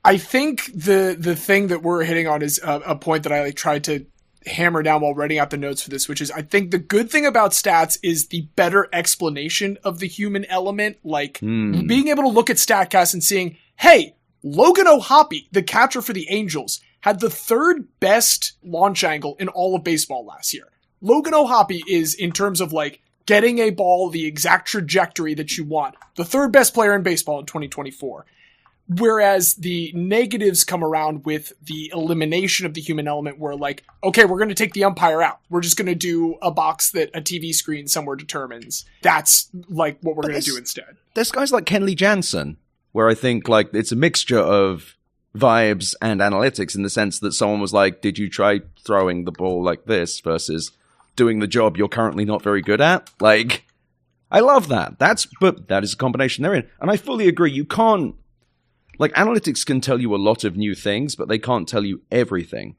I think the thing that we're hitting on is a point that I tried to hammer down while writing out the notes for this, which is I think the good thing about stats is the better explanation of the human element, like being able to look at StatCast and seeing, hey, Logan O'Hoppe, the catcher for the Angels, had the 3rd best launch angle in all of baseball last year. Logan O'Hoppe is, in terms of like getting a ball the exact trajectory that you want, the 3rd best player in baseball in 2024. Whereas the negatives come around with the elimination of the human element where, like, okay, we're going to take the umpire out. We're just going to do a box that a TV screen somewhere determines. That's, like, what we're going to do instead. There's guys like Kenley Jansen, where I think, like, it's a mixture of vibes and analytics in the sense that someone was like, did you try throwing the ball like this versus doing the job you're currently not very good at? Like, I love that. But that is a combination they're in. And I fully agree. You can't, like, analytics can tell you a lot of new things, but they can't tell you everything.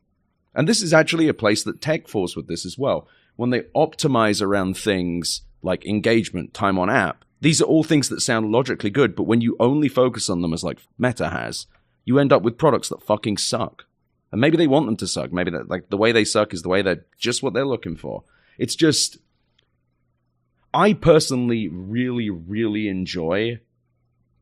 And this is actually a place that tech falls with this as well. When they optimize around things like engagement, time on app, these are all things that sound logically good, but when you only focus on them as like Meta has, you end up with products that fucking suck. And maybe they want them to suck. Maybe that, like, the way they suck is the way they're just what they're looking for. It's just, I personally really, really enjoy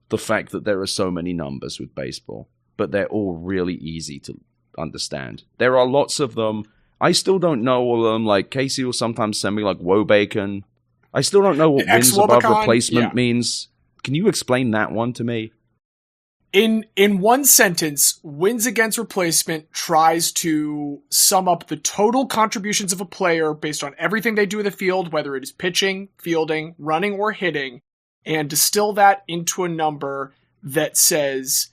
the fact that there are so many numbers with baseball, but they're all really easy to understand. There are lots of them. I still don't know all of them. Like, Casey will sometimes send me, like, woe bacon. I still don't know what wins above replacement means. Can you explain that one to me? In one sentence, wins against replacement tries to sum up the total contributions of a player based on everything they do in the field, whether it is pitching, fielding, running, or hitting, and distill that into a number that says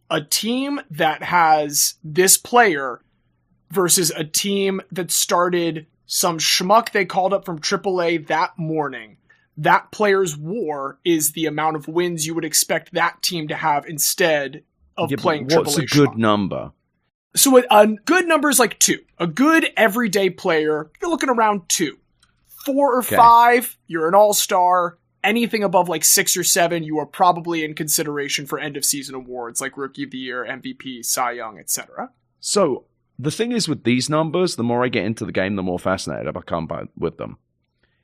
a team that has this player versus a team that started some schmuck they called up from AAA that morning. That player's WAR is the amount of wins you would expect that team to have instead of playing AAA. What's a good number? So a good number is like 2. A good everyday player, you're looking around 2. 4 or 5, you're an all-star. Anything above like 6 or 7, you are probably in consideration for end-of-season awards like Rookie of the Year, MVP, Cy Young, etc. So the thing is with these numbers, the more I get into the game, the more fascinated I become with them.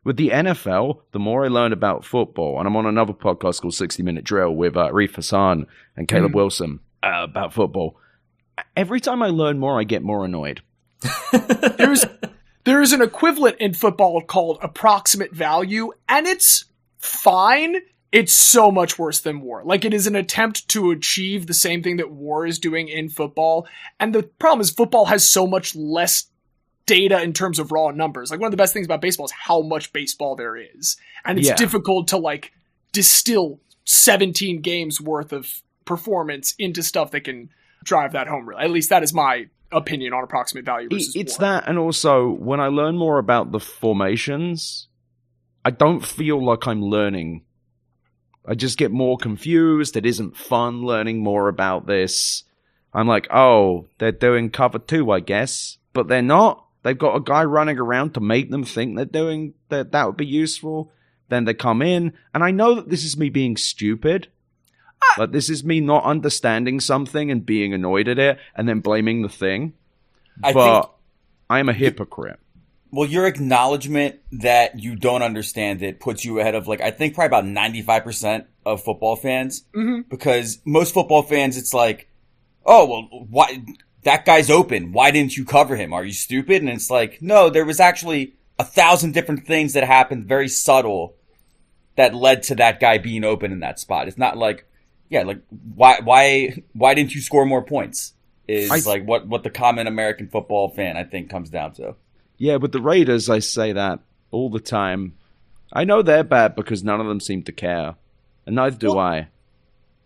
With the NFL, the more I learn about football, and I'm on another podcast called 60 Minute Drill with Reef Hassan and Caleb Wilson about football. Every time I learn more, I get more annoyed. There is an equivalent in football called approximate value, and it's fine. It's so much worse than WAR. Like, it is an attempt to achieve the same thing that WAR is doing in football. And the problem is football has so much less data in terms of raw numbers. Like, one of the best things about baseball is how much baseball there is. And it's difficult to, like, distill 17 games worth of performance into stuff that can drive that home. At least that is my opinion on approximate value versus It's WAR. that, and also, when I learn more about the formations, I don't feel like I'm learning. I just get more confused. It isn't fun learning more about this. I'm like, oh, they're doing cover 2, I guess. But they're not. They've got a guy running around to make them think they're doing that would be useful. Then they come in, and I know that this is me being stupid. Like, this is me not understanding something and being annoyed at it, and then blaming the thing. I am a hypocrite. Well, your acknowledgement that you don't understand it puts you ahead of, like, I think probably about 95% of football fans. Mm-hmm. Because most football fans, it's like, oh, well, why, that guy's open. Why didn't you cover him? Are you stupid? And it's like, no, there was actually 1,000 different things that happened, very subtle, that led to that guy being open in that spot. It's not like, yeah, like, why didn't you score more points? Is like what the common American football fan, I think, comes down to. Yeah, with the Raiders, I say that all the time. I know they're bad because none of them seem to care. And neither do I.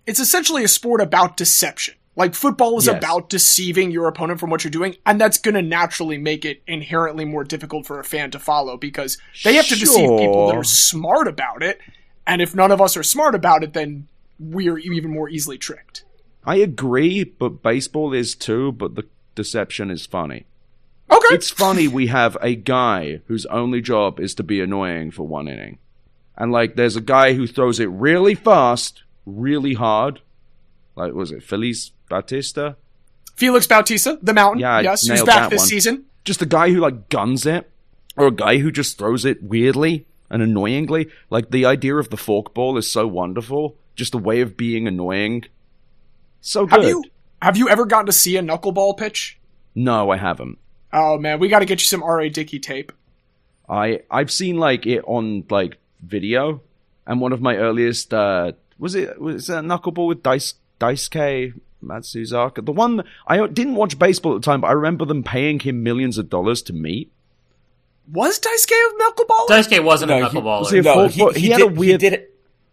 It's essentially a sport about deception. Like, football is about deceiving your opponent from what you're doing, and that's going to naturally make it inherently more difficult for a fan to follow because they have to deceive people that are smart about it, and if none of us are smart about it, then we're even more easily tricked. I agree, but baseball is too, but the deception is funny. Okay. It's funny we have a guy whose only job is to be annoying for one inning. And, like, there's a guy who throws it really fast, really hard. Like, was it Felix Bautista, the mountain. Yeah, yes, who's back this season. Just a guy who, like, guns it. Or a guy who just throws it weirdly and annoyingly. Like, the idea of the forkball is so wonderful. Just a way of being annoying. So good. Have you ever gotten to see a knuckleball pitch? No, I haven't. Oh, man, we got to get you some R.A. Dickey tape. I've seen, like, it on, like, video, and one of my earliest, was it a knuckleball with Daisuke Matsuzaka? The one, I didn't watch baseball at the time, but I remember them paying him millions of dollars to meet. Was Daisuke a knuckleballer? Daisuke wasn't a knuckleballer.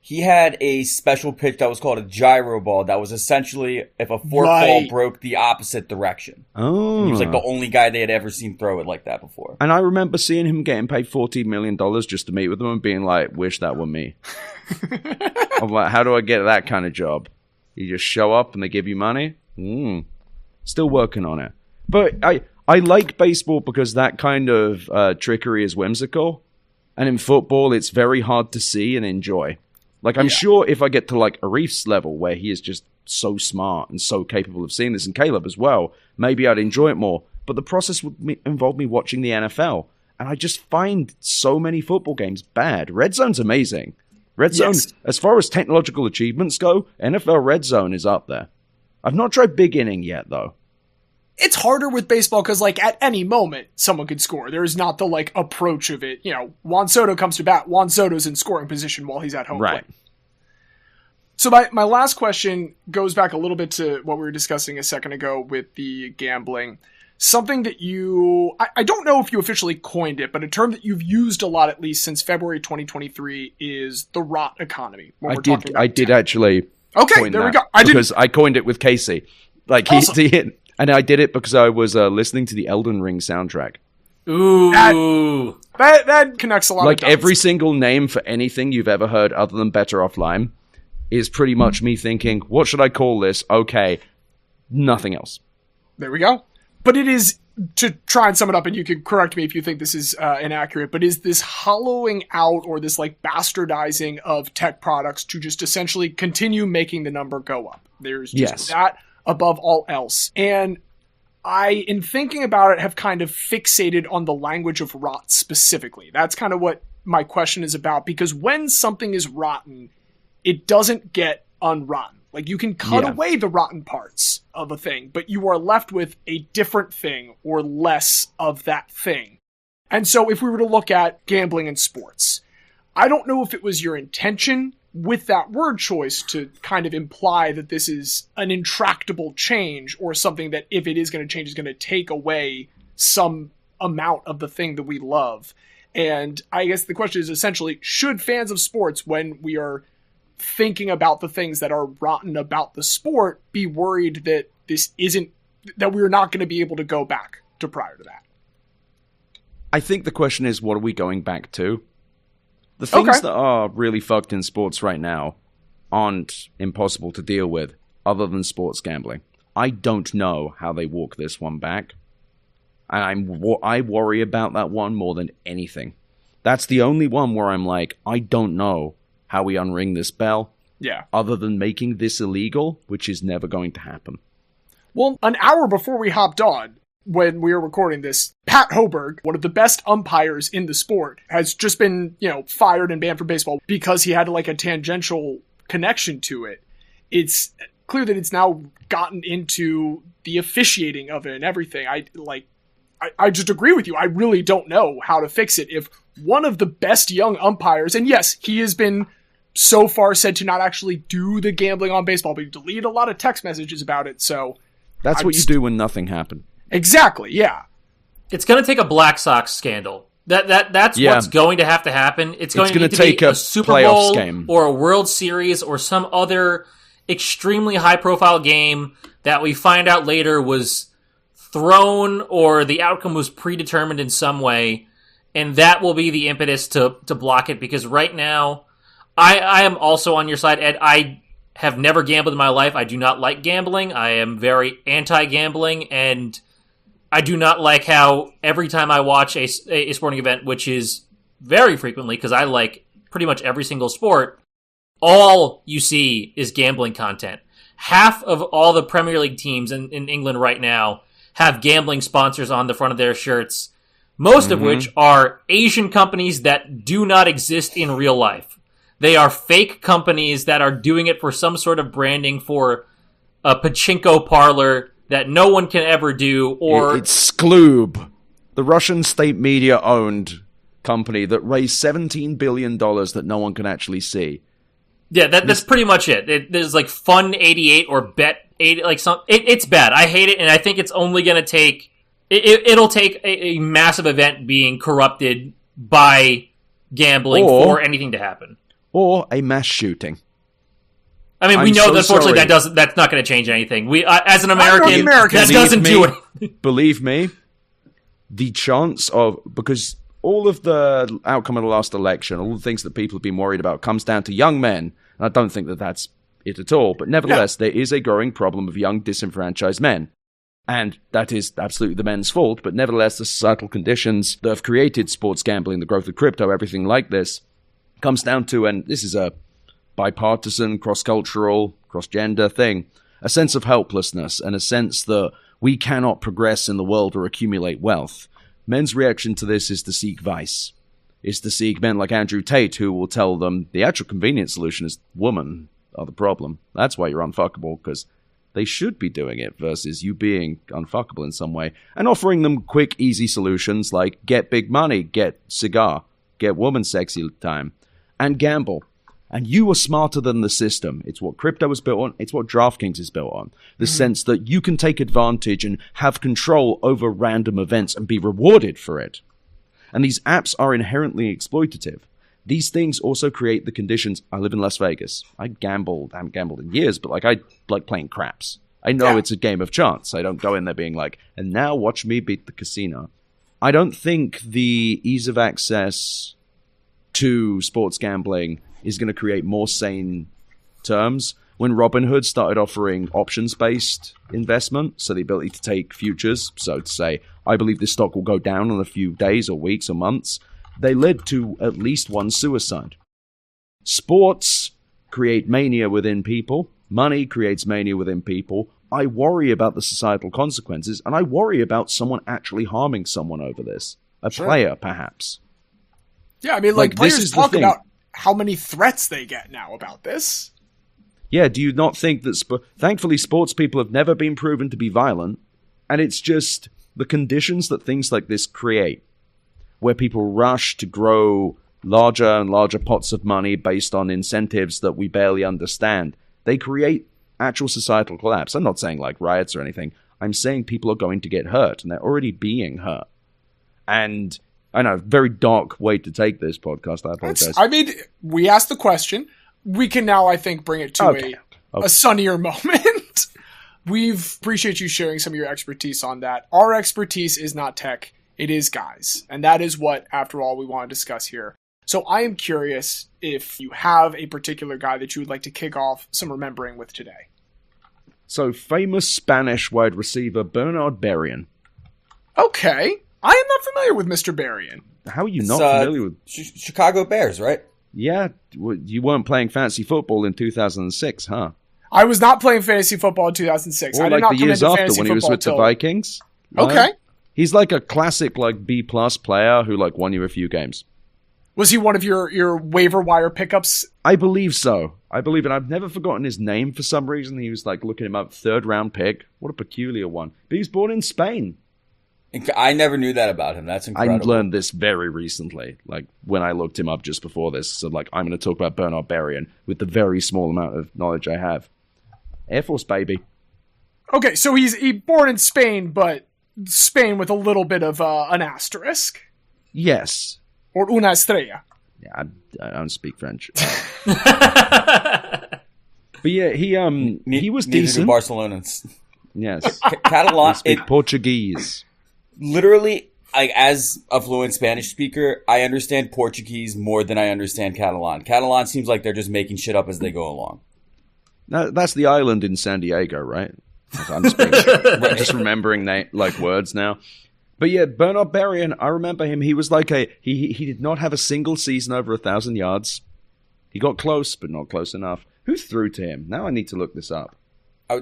He had a special pitch that was called a gyro ball that was essentially if a forkball broke the opposite direction. Oh. He was like the only guy they had ever seen throw it like that before. And I remember seeing him getting paid $14 million just to meet with them and being like, wish that were me. I'm like, how do I get that kind of job? You just show up and they give you money? Still working on it. But I like baseball because that kind of trickery is whimsical. And in football, it's very hard to see and enjoy. Like, I'm sure if I get to, like, Arif's level, where he is just so smart and so capable of seeing this, and Caleb as well, maybe I'd enjoy it more. But the process would involve me watching the NFL. And I just find so many football games bad. Red Zone's amazing. Red Zone, as far as technological achievements go, NFL Red Zone is up there. I've not tried Big Inning yet, though. It's harder with baseball because, like, at any moment, someone could score. There's not the, like, approach of it. You know, Juan Soto comes to bat. Juan Soto's in scoring position while he's at home plate. So my last question goes back a little bit to what we were discussing a second ago with the gambling. Something that I don't know if you officially coined it, but a term that you've used a lot, at least since February 2023, is the rot economy. I did actually. Okay, there we go. I coined it with Casey. Like, awesome. And I did it because I was listening to the Elden Ring soundtrack. Ooh. That connects a lot like of dots. Every single name for anything you've ever heard other than Better Off Lime is pretty much me thinking, what should I call this? Okay, nothing else. There we go. But it is, to try and sum it up, and you can correct me if you think this is inaccurate, but is this hollowing out or this, like, bastardizing of tech products to just essentially continue making the number go up? There's just that above all else. And I, in thinking about it, have kind of fixated on the language of rot specifically. That's kind of what my question is about, because when something is rotten, it doesn't get unrotten. Like, you can cut away the rotten parts of a thing, but you are left with a different thing or less of that thing. And so if we were to look at gambling and sports, I don't know if it was your intention with that word choice to kind of imply that this is an intractable change or something that if it is going to change is going to take away some amount of the thing that we love. And I guess the question is essentially, should fans of sports, when we are thinking about the things that are rotten about the sport, be worried that that we're not going to be able to go back to prior to that? I think the question is, what are we going back to? The things that are really fucked in sports right now aren't impossible to deal with, other than sports gambling. I don't know how they walk this one back. And I worry about that one more than anything. That's the only one where I'm like, I don't know how we unring this bell. Yeah. Other than making this illegal, which is never going to happen. Well, an hour before we hopped on, when we were recording this, Pat Hoberg, one of the best umpires in the sport, has just been, fired and banned from baseball because he had like a tangential connection to it. It's clear that it's now gotten into the officiating of it and everything. I just agree with you. I really don't know how to fix it. If one of the best young umpires, and yes, he has been so far said to not actually do the gambling on baseball, but he deleted a lot of text messages about it, so... That's what you do when nothing happened. Exactly, yeah. It's going to take a Black Sox scandal. That's what's going to have to happen. It's going to take a Super Bowl game or a World Series or some other extremely high-profile game that we find out later was thrown or the outcome was predetermined in some way, and that will be the impetus to block it, because right now, I am also on your side, Ed. I have never gambled in my life. I do not like gambling. I am very anti-gambling, and I do not like how every time I watch a sporting event, which is very frequently, because I like pretty much every single sport, all you see is gambling content. Half of all the Premier League teams in England right now have gambling sponsors on the front of their shirts, most of which are Asian companies that do not exist in real life. They are fake companies that are doing it for some sort of branding for a pachinko parlor that no one can ever do, or... It's Skloob, the Russian state media-owned company that raised $17 billion that no one can actually see. Yeah, that's pretty much it. There's like Fun 88 or Bet 80, like some. It's bad. I hate it, and I think it's only going to take... It'll take a massive event being corrupted by gambling for anything to happen. Or a mass shooting. I mean, we know that unfortunately that's not going to change anything. We, as an American, that doesn't do it. Believe me, the chance of, because all of the outcome of the last election, all the things that people have been worried about, comes down to young men. And I don't think that that's it at all. But nevertheless, there is a growing problem of young disenfranchised men. And that is absolutely the men's fault. But nevertheless, the societal conditions that have created sports gambling, the growth of crypto, everything like this, comes down to, and this is a bipartisan, cross-cultural, cross-gender thing, a sense of helplessness and a sense that we cannot progress in the world or accumulate wealth. Men's reaction to this is to seek vice, is to seek men like Andrew Tate who will tell them the actual convenient solution is women are the problem. That's why you're unfuckable, because they should be doing it versus you being unfuckable in some way, and offering them quick, easy solutions like get big money, get cigar, get woman sexy time, and gamble. And you are smarter than the system. It's what crypto is built on. It's what DraftKings is built on. The sense that you can take advantage and have control over random events and be rewarded for it. And these apps are inherently exploitative. These things also create the conditions. I live in Las Vegas. I haven't gambled in years, but I like playing craps. I know it's a game of chance. I don't go in there being like, and now watch me beat the casino. I don't think the ease of access to sports gambling is going to create more sane terms. When Robinhood started offering options-based investment, so the ability to take futures, so to say, I believe this stock will go down in a few days or weeks or months, they led to at least one suicide. Sports create mania within people. Money creates mania within people. I worry about the societal consequences, and I worry about someone actually harming someone over this. A player, perhaps. Yeah, I mean, players talk about how many threats they get now about this. Yeah, do you not think that... Thankfully, sports people have never been proven to be violent, and it's just the conditions that things like this create, where people rush to grow larger and larger pots of money based on incentives that we barely understand. They create actual societal collapse. I'm not saying like riots or anything. I'm saying people are going to get hurt, and they're already being hurt. And... I know, very dark way to take this podcast. I apologize. I mean, we asked the question. We can now, I think, bring it to a sunnier moment. We appreciate you sharing some of your expertise on that. Our expertise is not tech. It is guys. And that is what, after all, we want to discuss here. So I am curious if you have a particular guy that you would like to kick off some remembering with today. So, famous Spanish wide receiver Bernard Berrian. Okay. I am not familiar with Mr. Berrian. How are you not familiar with... Chicago Bears, right? Yeah, you weren't playing fantasy football in 2006, huh? I was not playing fantasy football in 2006. Or I did like not the come years into after fantasy when he was with the Vikings? Okay. He's like a classic like B+ player who like won you a few games. Was he one of your waiver wire pickups? I believe so. I believe it. I've never forgotten his name for some reason. He was like looking him up, 3rd round pick. What a peculiar one. But he was born in Spain. I never knew that about him. That's incredible. I learned this very recently, like when I looked him up just before this. So like, I'm going to talk about Bernard Berrian with the very small amount of knowledge I have. Air Force baby. Okay, so he's born in Spain, but Spain with a little bit of an asterisk. Yes. Or una estrella. Yeah, I don't speak French. But yeah, he was decent. Do Barcelonans. Yes. Catalan. Speak Portuguese. Literally, like, as a fluent Spanish speaker, I understand Portuguese more than I understand Catalan. Catalan seems like they're just making shit up as they go along. Now, that's the island in San Diego, right? I'm just remembering like words now. But yeah, Bernard Berrian, I remember him. He was like he did not have a single season over 1,000 yards. He got close, but not close enough. Who threw to him? Now I need to look this up. Oh,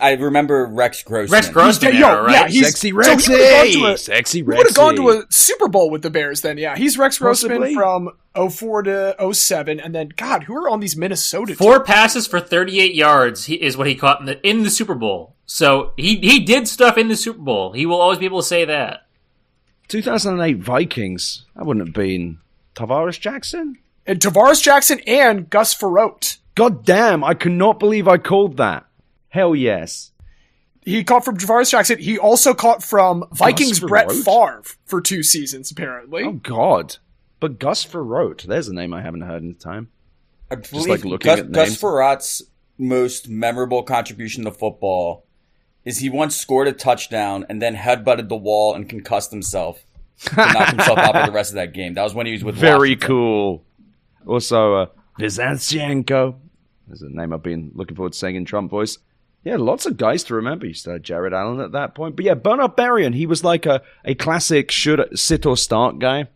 I remember Rex Grossman. Rex Grossman, right? Yeah, Sexy Rexy! Sexy Rexy! He would have gone to a Super Bowl with the Bears then, yeah. He's Rex Grossman Possibly. from 04 to 07, and then, God, who are on these Minnesota 4 teams? passes for 38 yards is what he caught in the Super Bowl. So he did stuff in the Super Bowl. He will always be able to say that. 2008 Vikings. That wouldn't have been Tavares Jackson? And Tavares Jackson and Gus Frerotte. God damn, I cannot believe I called that. Hell yes. He caught from Tavares Jackson. He also caught from Vikings Brett Frerotte? Favre for 2 seasons, apparently. Oh, God. But Gus Frerotte, there's a name I haven't heard in time. I Just believe like looking Gus at names. Frerott's most memorable contribution to football is he once scored a touchdown and then headbutted the wall and concussed himself to knock himself out for the rest of that game. That was when he was with Very Washington. cool. Also, Vyzantchenko. There's a name I've been looking forward to saying in Trump voice. Yeah, lots of guys to remember. You still had Jared Allen at that point. But yeah, Bernard Berrian, he was like a classic should sit or start guy.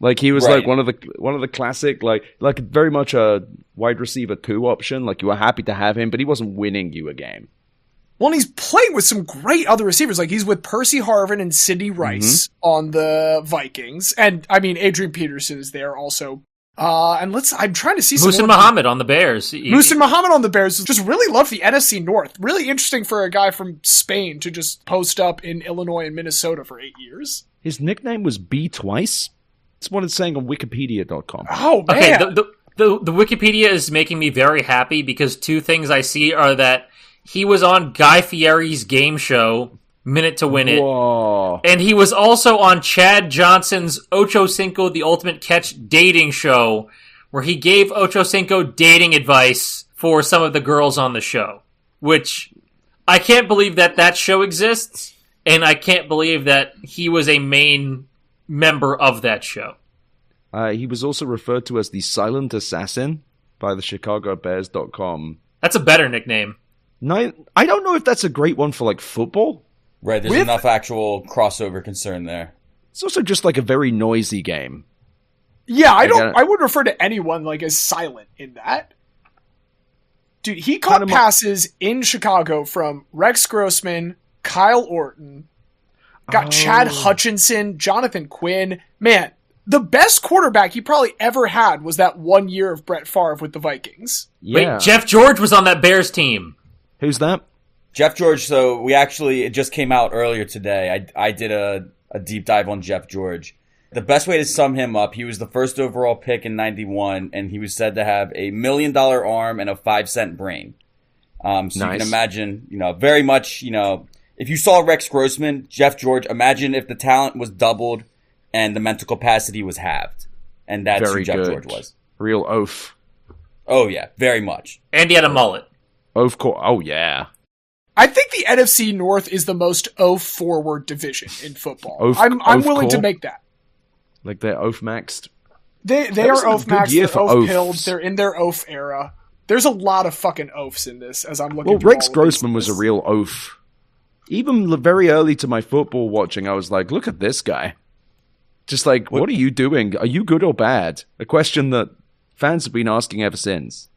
Like he was like one of the classic, like very much a wide receiver 2 option. Like you were happy to have him, but he wasn't winning you a game. Well, and he's playing with some great other receivers. Like he's with Percy Harvin and Sidney Rice on the Vikings. And I mean, Adrian Peterson is there also. And I'm trying to see some Muhsin Muhammad on the Bears. Muhsin Muhammad on the Bears just really loved the NFC North. Really interesting for a guy from Spain to just post up in Illinois and Minnesota for 8 years. His nickname was B Twice. That's what it's saying on Wikipedia.com. Oh, man. Okay, the Wikipedia is making me very happy because 2 things I see are that he was on Guy Fieri's game show, Minute to Win It. Whoa. And he was also on Chad Johnson's Ocho Cinco The Ultimate Catch dating show, where he gave Ocho Cinco dating advice for some of the girls on the show. Which, I can't believe that show exists, and I can't believe that he was a main member of that show. He was also referred to as the Silent Assassin by the ChicagoBears.com. That's a better nickname. No, I don't know if that's a great one for like football. Right, there's enough actual crossover concern there. It's also just like a very noisy game. Yeah, I would refer to anyone like as silent in that. Dude, he caught passes in Chicago from Rex Grossman, Kyle Orton, got Chad Hutchinson, Jonathan Quinn. Man, the best quarterback he probably ever had was that 1 year of Brett Favre with the Vikings. Yeah. Wait, Jeff George was on that Bears team. Who's that? Jeff George, so it just came out earlier today. I did a deep dive on Jeff George. The best way to sum him up, he was the first overall pick in 91, and he was said to have $1 million arm and a 5-cent brain. Nice. You can imagine, very much, if you saw Rex Grossman, Jeff George, imagine if the talent was doubled and the mental capacity was halved. And that's very who Jeff good. George was. Real oaf. Oh, yeah, very much. And he had a mullet. Oaf core. Oh, yeah. I think the NFC North is the most oaf-forward division in football. Oaf- I'm oaf willing to core? make that. Like they're oaf maxed. They was are a oaf good maxed, year they're for oaf pilled, oafs. they're in their oaf era. There's a lot of fucking oafs in this as I'm looking Well, through Rex all of Grossman these was a lists. real oaf. Even very early to my football watching, I was like, look at this guy. Just like, what are you doing? Are you good or bad? A question that fans have been asking ever since.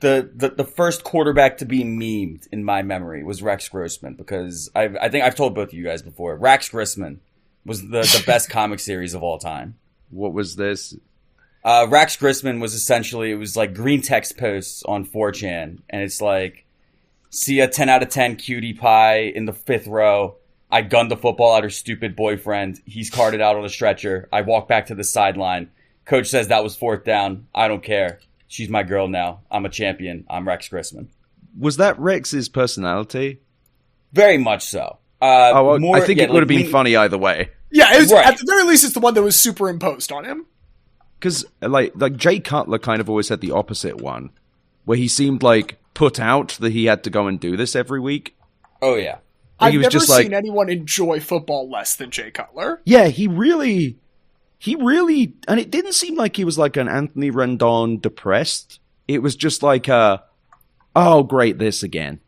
the first quarterback to be memed in my memory was Rex Grossman, because I think I've told both of you guys before. Rex Grossman was the best comic series of all time. What was this? Rex Grossman was essentially, it was like green text posts on 4chan, and it's like, see a 10 out of 10 cutie pie in the 5th row. I gunned the football at her stupid boyfriend. He's carted out on a stretcher. I walk back to the sideline. Coach says that was 4th down. I don't care. She's my girl now. I'm a champion. I'm Rex Grossman. Was that Rex's personality? Very much so. I think it would have been funny either way. Yeah, it was, Right. at the very least, it's the one that was superimposed on him. Because like Jay Cutler kind of always had the opposite one, where he seemed like put out that he had to go and do this every week. Oh, yeah. Like, I've he was never just seen like, anyone enjoy football less than Jay Cutler. yeah, he really, and it didn't seem like he was like an Anthony Rendon depressed. It was just like, oh, great, this again.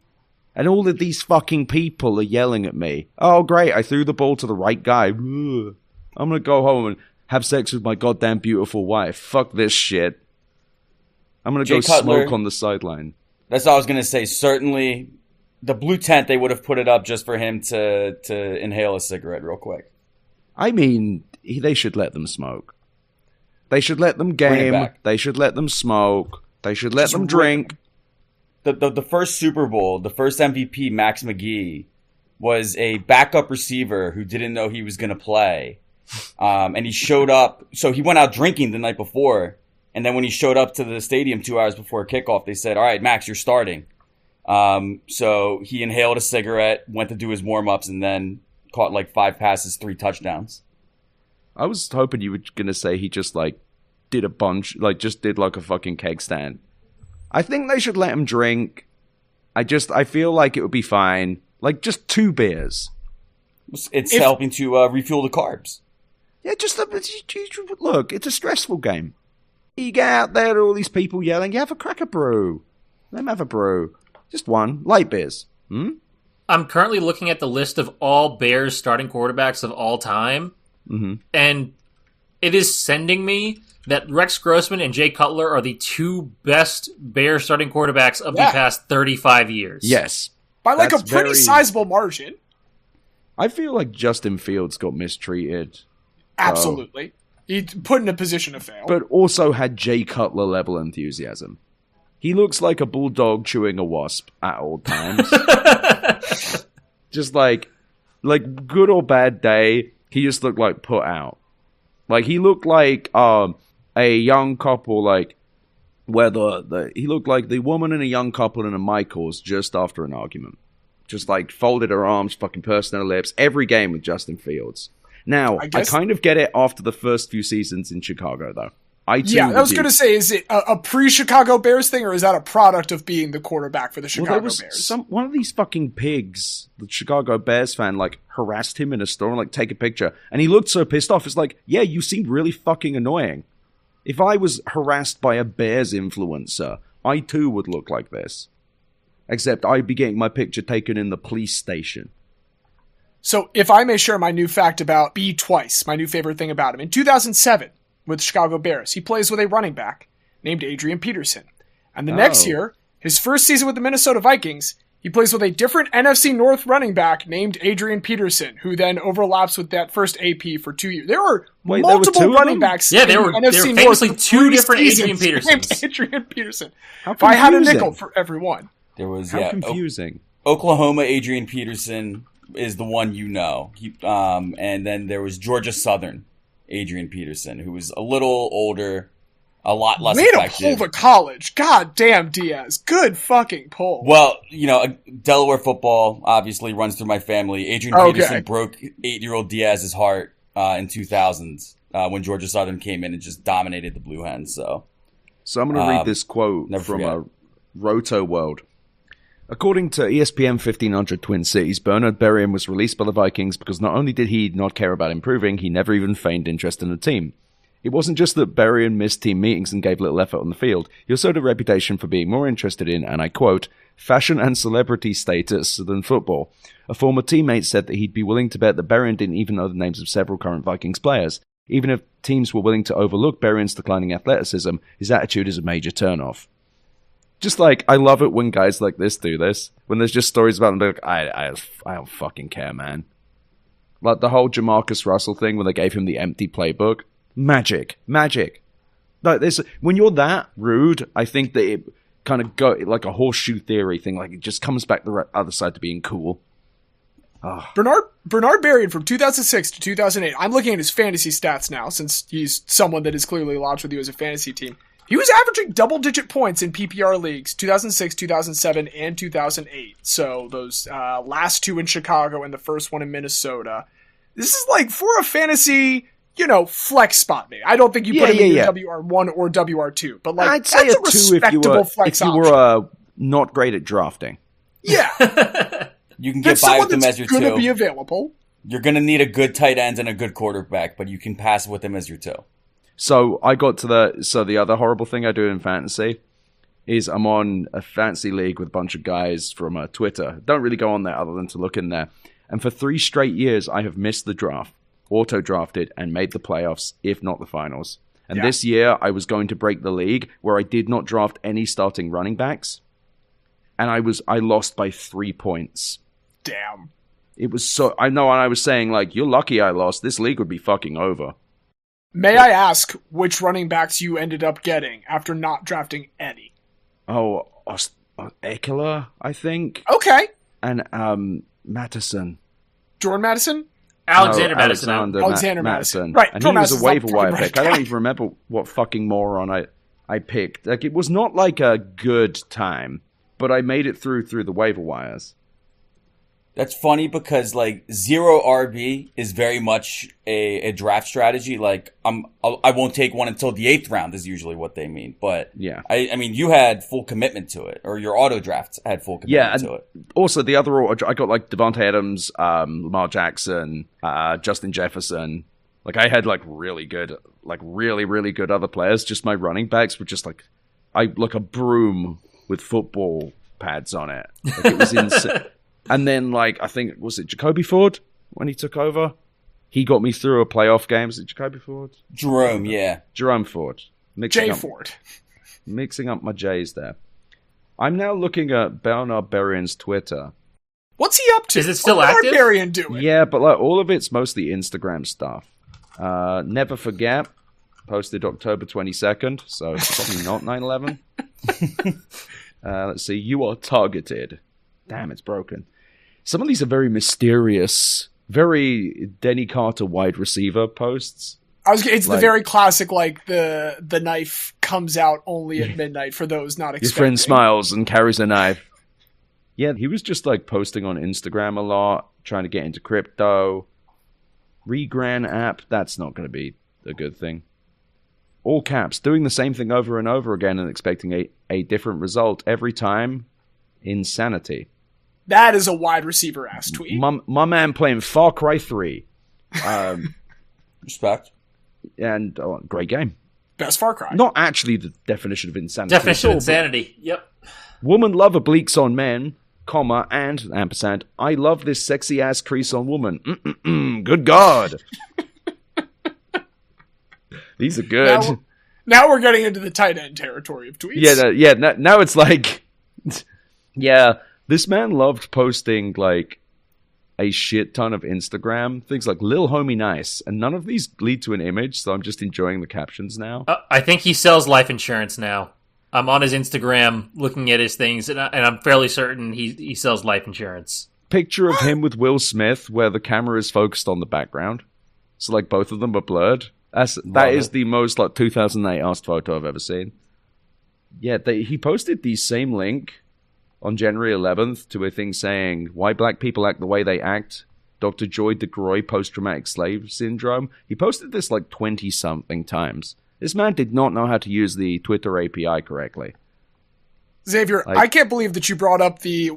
And all of these fucking people are yelling at me. Oh, great, I threw the ball to the right guy. Ugh. I'm gonna go home and have sex with my goddamn beautiful wife. Fuck this shit. I'm gonna Jay go Cutler, smoke on the sideline. That's all I was going to say. Certainly, the blue tent, they would have put it up just for him to inhale a cigarette real quick. I mean, they should let them smoke. They should let them Bring it game. back. They should let them smoke. They should let them drink. The first Super Bowl, the first MVP, Max McGee, was a backup receiver who didn't know he was going to play. And he showed up. So he went out drinking the night before. And then when he showed up to the stadium 2 hours before kickoff, they said, all right, Max, you're starting. So he inhaled a cigarette, went to do his warm-ups, and then caught like 5 passes, 3 touchdowns. I was hoping you were going to say he just like did a bunch, like just did like a fucking keg stand. I think they should let him drink. I feel like it would be fine. Like just 2 beers. It's helping to refuel the carbs. Yeah, look, it's a stressful game. You get out there, all these people yelling, you have a cracker brew. Let them have a brew. Just one. Light beers. I'm currently looking at the list of all Bears starting quarterbacks of all time, and it is sending me that Rex Grossman and Jay Cutler are the 2 best Bears starting quarterbacks of the past 35 years. Yes. By like That's a pretty sizable margin. I feel like Justin Fields got mistreated. Absolutely. He's put in a position to fail. But also had Jay Cutler level enthusiasm. He looks like a bulldog chewing a wasp at all times. Just like good or bad day, he just looked like put out. Like he looked like a young couple, like where he looked like the woman and a young couple in a Michaels just after an argument. Just like folded her arms, fucking pursed her lips. Every game with Justin Fields. Now, I kind of get it after the first few seasons in Chicago, though. I was going to say, is it a pre-Chicago Bears thing, or is that a product of being the quarterback for the Chicago Bears? One of these fucking pigs, the Chicago Bears fan, like, harassed him in a store and, like, take a picture. And he looked so pissed off. It's like, yeah, you seem really fucking annoying. If I was harassed by a Bears influencer, I too would look like this. Except I'd be getting my picture taken in the police station. So, if I may share my new fact about B twice, my new favorite thing about him. In 2007, with the Chicago Bears, he plays with a running back named Adrian Peterson. And the next year, his first season with the Minnesota Vikings, he plays with a different NFC North running back named Adrian Peterson, who then overlaps with that first AP for 2 years. There were multiple running backs. Yeah, there were famously 2 different Adrian Petersons. Named Adrian Peterson. If I had a nickel for every one. There was How confusing. Oklahoma Adrian Peterson is the one you know. And then there was Georgia Southern Adrian Peterson, who was a little older, a lot less effective. Way to pull the college. God damn, Diaz. Good fucking pull. Well, Delaware football obviously runs through my family. Adrian Peterson broke 8-year-old Diaz's heart in 2000s when Georgia Southern came in and just dominated the Blue Hens. So I'm going to read this quote from Roto World. According to ESPN 1500 Twin Cities, Bernard Berrian was released by the Vikings because not only did he not care about improving, he never even feigned interest in the team. It wasn't just that Berrian missed team meetings and gave little effort on the field. He also had a reputation for being more interested in, and I quote, fashion and celebrity status than football. A former teammate said that he'd be willing to bet that Berrian didn't even know the names of several current Vikings players. Even if teams were willing to overlook Berrian's declining athleticism, his attitude is a major turnoff. Just like, I love it when guys like this do this. When there's just stories about them, they're like, I don't fucking care, man. Like the whole Jamarcus Russell thing when they gave him the empty playbook. Magic. Like this, when you're that rude, I think that it kind of go like a horseshoe theory thing. Like it just comes back the other side to being cool. Oh. Bernard Berrian from 2006 to 2008. I'm looking at his fantasy stats now, since he's someone that is clearly lodged with you as a fantasy team. He was averaging double-digit points in PPR leagues, 2006, 2007, and 2008. So those last two in Chicago and the first one in Minnesota. This is like for a fantasy, flex spot. Maybe I don't think you put him in your WR1 or WR2, but like I'd say that's a respectable flex if you were not great at drafting. Yeah. You can get by with them as your two. Going to two. be available. You're going to need a good tight end and a good quarterback, but you can pass with him as your two. So I got to the other horrible thing I do in fantasy is I'm on a fantasy league with a bunch of guys from Twitter. Don't really go on there other than to look in there. And for 3 straight years, I have missed the draft, auto-drafted, and made the playoffs, if not the finals. And this year, I was going to break the league where I did not draft any starting running backs. And I lost by 3 points. Damn. It was so... I know, and I was saying, like, you're lucky I lost. This league would be fucking over. May I ask which running backs you ended up getting after not drafting any? Oh, Ekeler, I think. Okay. And Madison. Jordan Madison? Alexander Madison. Right. Jordan And he was a Madison's waiver not wire fucking pick. I don't even remember what fucking moron I picked. Like, it was not like a good time, but I made it through the waiver wires. That's funny because like 0 RB is very much a draft strategy. Like I won't take one until the 8th round is usually what they mean. But yeah, I mean you had full commitment to it, or your auto drafts had full commitment to it. Also the other I got like Devontae Adams, Lamar Jackson, Justin Jefferson. Like I had like really good, like really good other players. Just my running backs were just like a broom with football pads on it. Like it was insane. And then, like, I think, was it Jacoby Ford when he took over? He got me through a playoff game. Was it Jacoby Ford? Jerome, yeah. Jerome Ford. Ford. Mixing up my J's there. I'm now looking at Bernard Berrian's Twitter. What's he up to? Is it still What's active? Berrian doing? Yeah, but like all of it's mostly Instagram stuff. Never Forget, posted October 22nd, so it's probably not 9/11. Let's see. You are targeted. Damn, it's broken. Some of these are very mysterious, very Denny Carter wide receiver posts. It's the very classic, like, the knife comes out only at midnight for those not expecting. Your friend smiles and carries a knife. Yeah, he was just, like, posting on Instagram a lot, trying to get into crypto. Regran app, that's not going to be a good thing. All caps, doing the same thing over and over again and expecting a different result every time. Insanity. That is a wide receiver ass tweet. My man playing Far Cry 3. Respect. And great game. Best Far Cry. Not actually the definition of insanity. Definition of insanity. Yep. Woman love obliques on men, comma, and ampersand. I love this sexy ass crease on woman. Good God. These are good. Now we're getting into the tight end territory of tweets. Yeah. Now it's like, yeah. This man loved posting, like, a shit ton of Instagram things like Lil Homie Nice, and none of these lead to an image, so I'm just enjoying the captions now. I think he sells life insurance now. I'm on his Instagram looking at his things, and I'm fairly certain he sells life insurance. Picture of him with Will Smith, where the camera is focused on the background. So, like, both of them are blurred. That is the most, like, 2008 asked photo I've ever seen. Yeah, he posted the same link on January 11th to a thing saying, why black people act the way they act, Dr. Joy DeGroy post-traumatic slave syndrome. He posted this like 20-something times. This man did not know how to use the Twitter API correctly. Xavier, I can't believe that you brought up the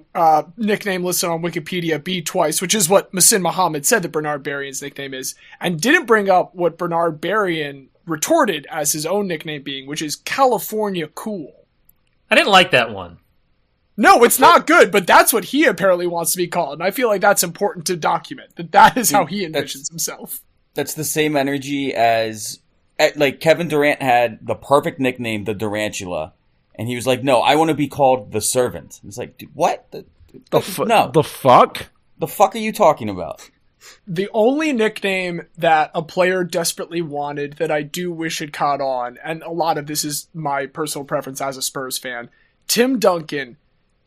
nickname listed on Wikipedia B twice, which is what Masin Muhammad said that Bernard Berrian's nickname is, and didn't bring up what Bernard Berrian retorted as his own nickname being, which is California Cool. I didn't like that one. No, it's not good, but that's what he apparently wants to be called. And I feel like that's important to document, that is how he envisions himself. That's the same energy as, like, Kevin Durant had the perfect nickname, the Durantula. And he was like, no, I want to be called the servant. It's like, dude, what? No. The fuck? The fuck are you talking about? The only nickname that a player desperately wanted that I do wish had caught on, and a lot of this is my personal preference as a Spurs fan, Tim Duncan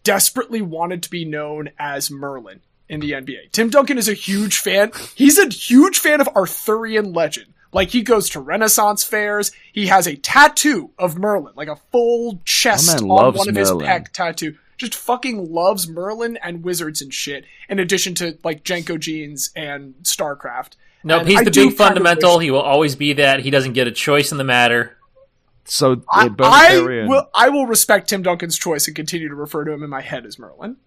desperately wanted to be known as Merlin in the NBA. Tim Duncan is a huge fan. He's a huge fan of Arthurian legend. Like, he goes to Renaissance fairs. He has a tattoo of Merlin, like a full chest on one of his pec tattoo. Just fucking loves Merlin and wizards and shit, in addition to, like, Jenko jeans and StarCraft. Nope, he's the big fundamental. He will always be that. He doesn't get a choice in the matter. So I will respect Tim Duncan's choice and continue to refer to him in my head as Merlin.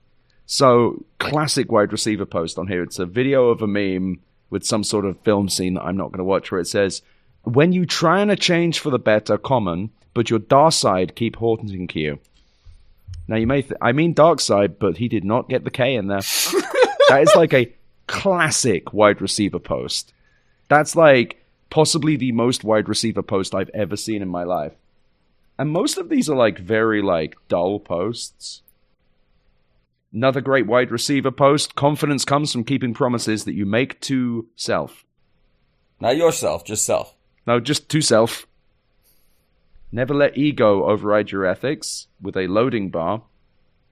So, classic wide receiver post on here. It's a video of a meme with some sort of film scene that I'm not going to watch, where it says, when you try and change for the better, common, but your dark side keep haunting you. Now, you may I mean dark side, but he did not get the K in there. That is like a classic wide receiver post. That's like possibly the most wide receiver post I've ever seen in my life. And most of these are like very like dull posts. Another great wide receiver post. Confidence comes from keeping promises that you make to self. Not yourself, just self. No, just to self. Never let ego override your ethics, with a loading bar.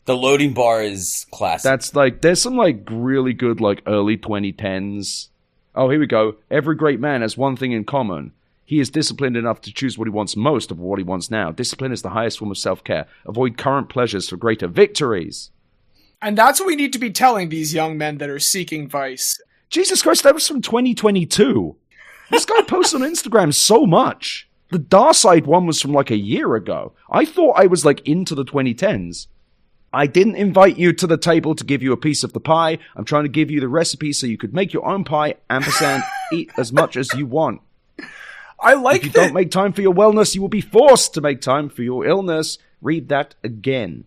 The loading bar is classic. That's like, there's some like really good like early 2010s. Oh, here we go. Every great man has one thing in common. He is disciplined enough to choose what he wants most of what he wants now. Discipline is the highest form of self-care. Avoid current pleasures for greater victories. And that's what we need to be telling these young men that are seeking vice. Jesus Christ, that was from 2022. This guy posts on Instagram so much. The Darside one was from like a year ago. I thought I was like into the 2010s. I didn't invite you to the table to give you a piece of the pie. I'm trying to give you the recipe so you could make your own pie, ampersand, eat as much as you want. I like If you don't make time for your wellness, you will be forced to make time for your illness. Read that again.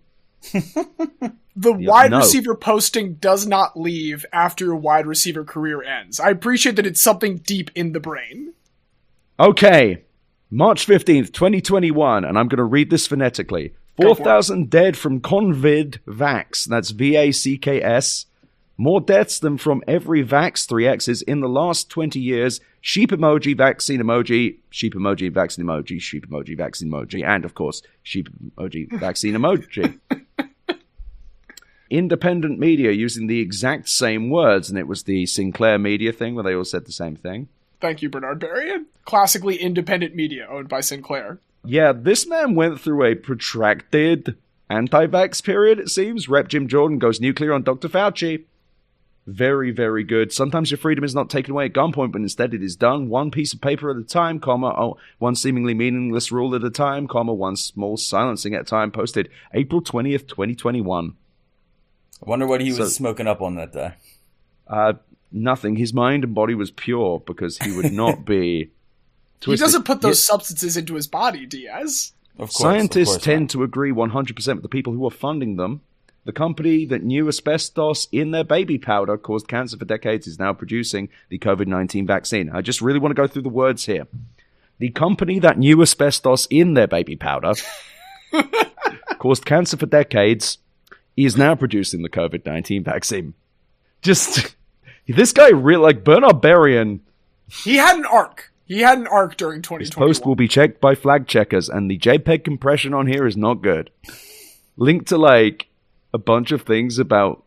The wide receiver posting does not leave after your wide receiver career ends. I appreciate that it's something deep in the brain. Okay. March 15th, 2021, and I'm going to read this phonetically. 4,000 dead from Convid Vax. That's V-A-C-K-S. More deaths than from every Vax, 3 X's, in the last 20 years. Sheep emoji, vaccine emoji, sheep emoji, vaccine emoji, sheep emoji, vaccine emoji, and, of course, sheep emoji, vaccine emoji. Independent media using the exact same words, and it was the Sinclair media thing where they all said the same thing. Thank you, Bernard Berrian. Classically independent media owned by Sinclair. Yeah, this man went through a protracted anti-vax period, it seems. Rep Jim Jordan goes nuclear on Dr. Fauci. Very, very good. Sometimes your freedom is not taken away at gunpoint, but instead it is done one piece of paper at a time, one seemingly meaningless rule at a time, one small silencing at a time. Posted April 20th, 2021. I wonder what he was smoking up on that day. Nothing. His mind and body was pure because he would not be twisted. He doesn't put those substances into his body, Diaz. Of course, Scientists tend to agree 100% with the people who are funding them. The company that knew asbestos in their baby powder caused cancer for decades is now producing the COVID-19 vaccine. I just really want to go through the words here. The company that knew asbestos in their baby powder caused cancer for decades is now producing the COVID-19 vaccine. Just... This guy really, like, Bernard Berrian... He had an arc. During 2021. His post will be checked by flag checkers, and the JPEG compression on here is not good. Linked to, like, a bunch of things about,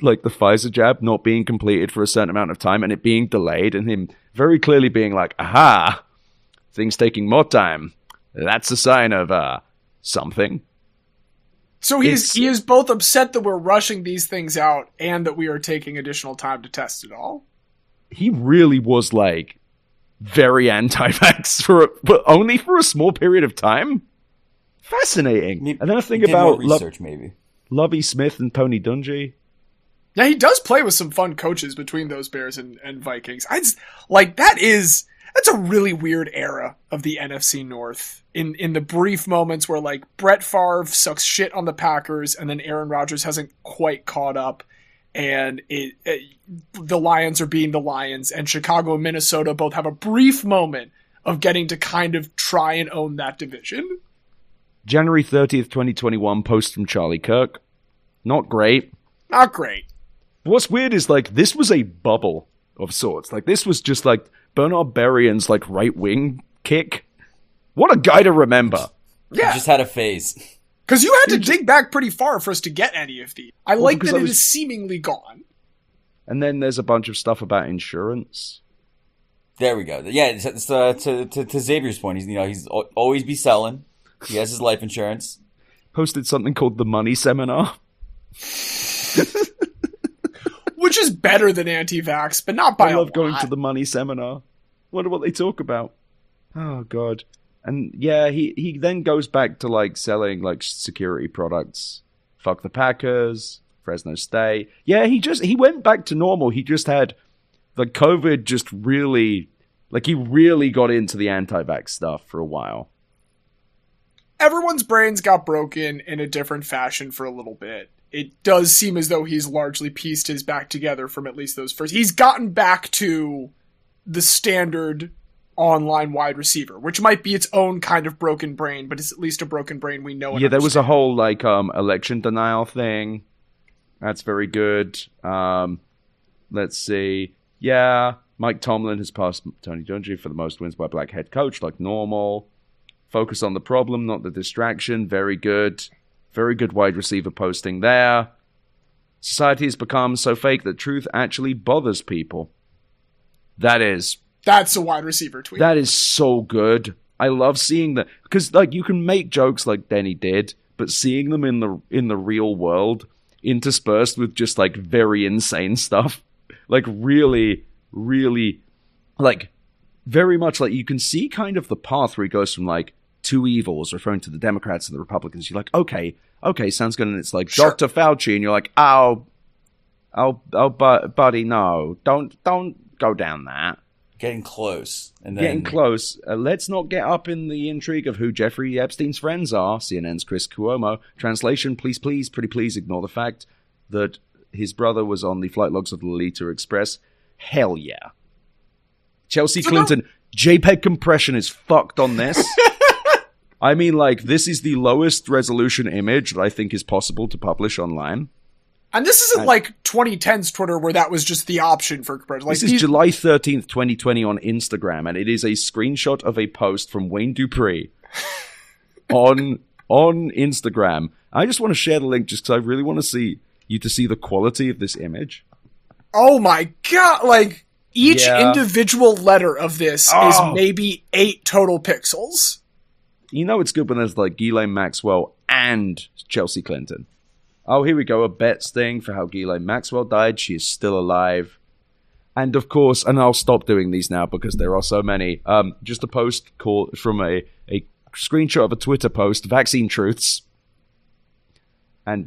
like, the Pfizer jab not being completed for a certain amount of time, and it being delayed, and him very clearly being like, aha, things taking more time. That's a sign of, something. So he is both upset that we're rushing these things out and that we are taking additional time to test it all. He really was like very anti-vax but only for a small period of time. Fascinating. And then I think about research, maybe Lovie Smith and Tony Dungy. Yeah, he does play with some fun coaches between those Bears and Vikings. That's a really weird era of the NFC North. In the brief moments where, like, Brett Favre sucks shit on the Packers and then Aaron Rodgers hasn't quite caught up, and the Lions are being the Lions, and Chicago and Minnesota both have a brief moment of getting to kind of try and own that division. January 30th, 2021, post from Charlie Kirk. Not great. Not great. What's weird is, like, this was a bubble of sorts. Like, this was just, like, Bernard Berrian's, like, right-wing kick. What a guy to remember. Yeah. He just had a phase. Because you had to dig back pretty far for us to get any of these. I like that it is seemingly gone. And then there's a bunch of stuff about insurance. There we go. Yeah, it's, to Xavier's point, he's always be selling. He has his life insurance. Posted something called the Money Seminar. Which is better than anti-vax, but not by a lot. I love going to the Money Seminar. Wonder what they talk about. Oh, God. And yeah, he then goes back to, like, selling, like, security products. Fuck the Packers, Fresno State. Yeah, he went back to normal. He just had, the COVID just really, like, he really got into the anti-vax stuff for a while. Everyone's brains got broken in a different fashion for a little bit. It does seem as though he's largely pieced his back together from at least those first. He's gotten back to the standard online wide receiver, which might be its own kind of broken brain, but it's at least a broken brain we know. Yeah, there was a whole, like, election denial thing. That's very good. Let's see. Yeah, Mike Tomlin has passed Tony Dungy for the most wins by a black head coach, like normal. Focus on the problem, not the distraction. Very good. Very good wide receiver posting there. Society has become so fake that truth actually bothers people. That's a wide receiver tweet. That is so good. I love seeing that, because, like, you can make jokes like Denny did, but seeing them in the real world interspersed with just, like, very insane stuff, like, really, really, like, very much, like, you can see kind of the path where he goes from, like, two evils, referring to the Democrats and the Republicans. You're like, okay, sounds good. And it's like, sure. Dr. Fauci, and you're like, oh, buddy, no, don't go down that. Getting close. Let's not get up in the intrigue of who Jeffrey Epstein's friends are. CNN's Chris Cuomo. Translation, please, pretty please ignore the fact that his brother was on the flight logs of the Lolita Express. Hell yeah. Chelsea Clinton, JPEG compression is fucked on this. I mean, like, this is the lowest resolution image that I think is possible to publish online. And this isn't like 2010's Twitter where that was just the option for compression. Like, this is July 13th, 2020 on Instagram, and it is a screenshot of a post from Wayne Dupree on Instagram. I just want to share the link just because I really want to see the quality of this image. Oh my god, like, each individual letter of this is maybe 8 total pixels. You know it's good when there's, like, Ghislaine Maxwell and Chelsea Clinton. Oh, here we go, a bets thing for how Ghislaine Maxwell died. She is still alive. And, of course, and I'll stop doing these now because there are so many. Just a post from a screenshot of a Twitter post, Vaccine Truths. And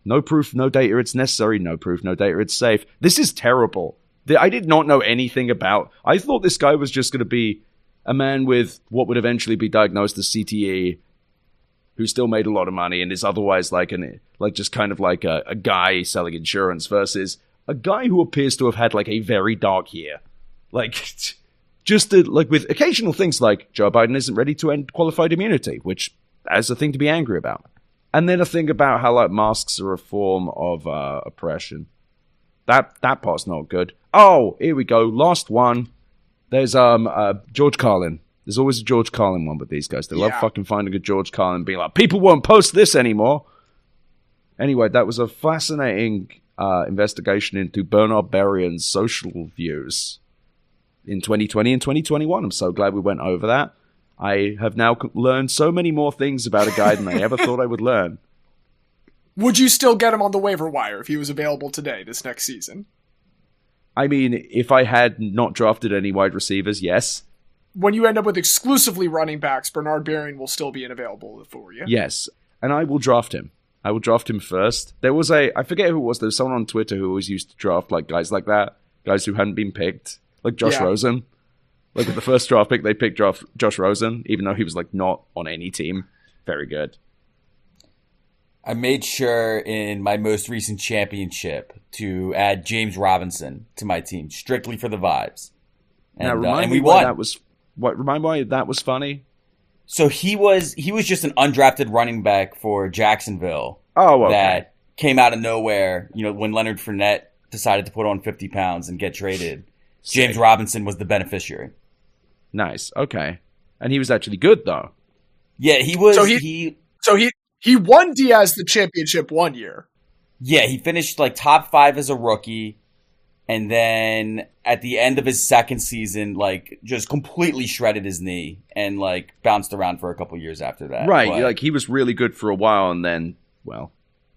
no proof, no data, it's necessary. No proof, no data, it's safe. This is terrible. I did not know anything about... I thought this guy was just going to be a man with what would eventually be diagnosed as CTE, who still made a lot of money and is otherwise like just kind of like a guy selling insurance, versus a guy who appears to have had, like, a very dark year. Like, just like with occasional things like Joe Biden isn't ready to end qualified immunity, which is a thing to be angry about. And then a thing about how, like, masks are a form of oppression. That part's not good. Oh, here we go. Last one. There's George Carlin. There's always a George Carlin one with these guys. They love fucking finding a George Carlin and being like, people won't post this anymore. Anyway, that was a fascinating investigation into Bernard Berrian's social views in 2020 and 2021. I'm so glad we went over that. I have now learned so many more things about a guy than I ever thought I would learn. Would you still get him on the waiver wire if he was available today, this next season? I mean, if I had not drafted any wide receivers, yes. When you end up with exclusively running backs, Bernard Berrian will still be available for you. Yes, and I will draft him. I will draft him first. There was I forget who it was, there was someone on Twitter who always used to draft, like, guys like that. Guys who hadn't been picked. Like Josh Rosen. Like, with the first draft pick, they picked Josh Rosen, even though he was, like, not on any team. Very good. I made sure in my most recent championship to add James Robinson to my team, strictly for the vibes. And, now, remind and me we why won. that was... Remind me why that was funny? So he was just an undrafted running back for Jacksonville. Oh, okay. That came out of nowhere. When Leonard Fournette decided to put on 50 pounds and get traded, James Robinson was the beneficiary. Nice. Okay. And he was actually good though. Yeah, he was. So he won Diaz the championship one year. Yeah, he finished like top 5 as a rookie. And then at the end of his second season, like just completely shredded his knee and like bounced around for a couple years after that. Right. But, like he was really good for a while and then, well,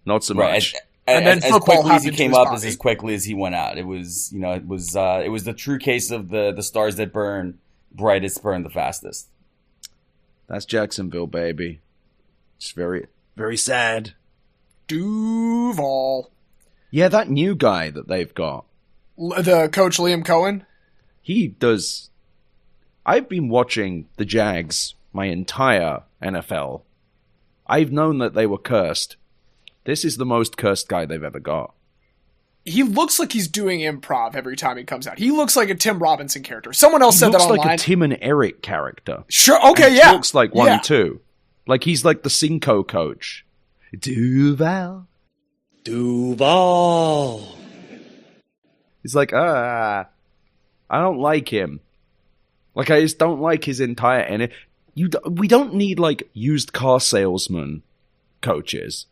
not so much. And then as quickly as he happened came to his up body. as quickly as he went out. It was the true case of the stars that burn brightest burn the fastest. That's Jacksonville, baby. It's very, very sad. Duval. Yeah, that new guy that they've got. The coach Liam Cohen? He does. I've been watching the Jags my entire NFL. I've known that they were cursed. This is the most cursed guy they've ever got. He looks like he's doing improv every time he comes out. He looks like a Tim Robinson character. Someone else said that online. He looks like a Tim and Eric character. Sure, okay, and yeah. He looks like one too. Like he's like the Cinco coach. Duval. He's like, I don't like him. Like, I just don't like his entire energy. We don't need, like, used car salesman coaches.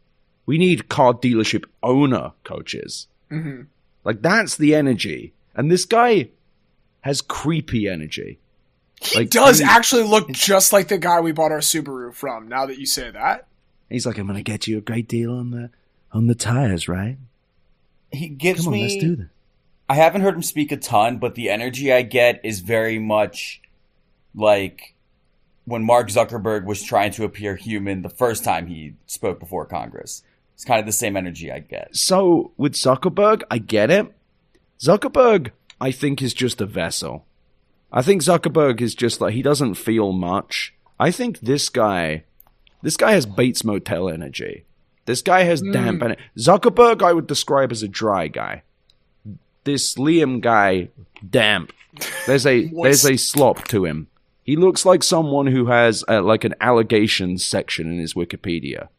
We need car dealership owner coaches. Mm-hmm. Like, that's the energy. And this guy has creepy energy. He does actually look just like the guy we bought our Subaru from, now that you say that. He's like, I'm going to get you a great deal on the tires, right? He gives Come on, let's do that. I haven't heard him speak a ton, but the energy I get is very much like when Mark Zuckerberg was trying to appear human the first time he spoke before Congress. It's kind of the same energy I get. So, with Zuckerberg, I get it. Zuckerberg, I think, is just a vessel. I think Zuckerberg is just like, he doesn't feel much. I think this guy has Bates Motel energy. This guy has damp energy. Zuckerberg, I would describe as a dry guy. This Liam guy, damp. There's a slop to him. He looks like someone who has like an allegations section in his Wikipedia.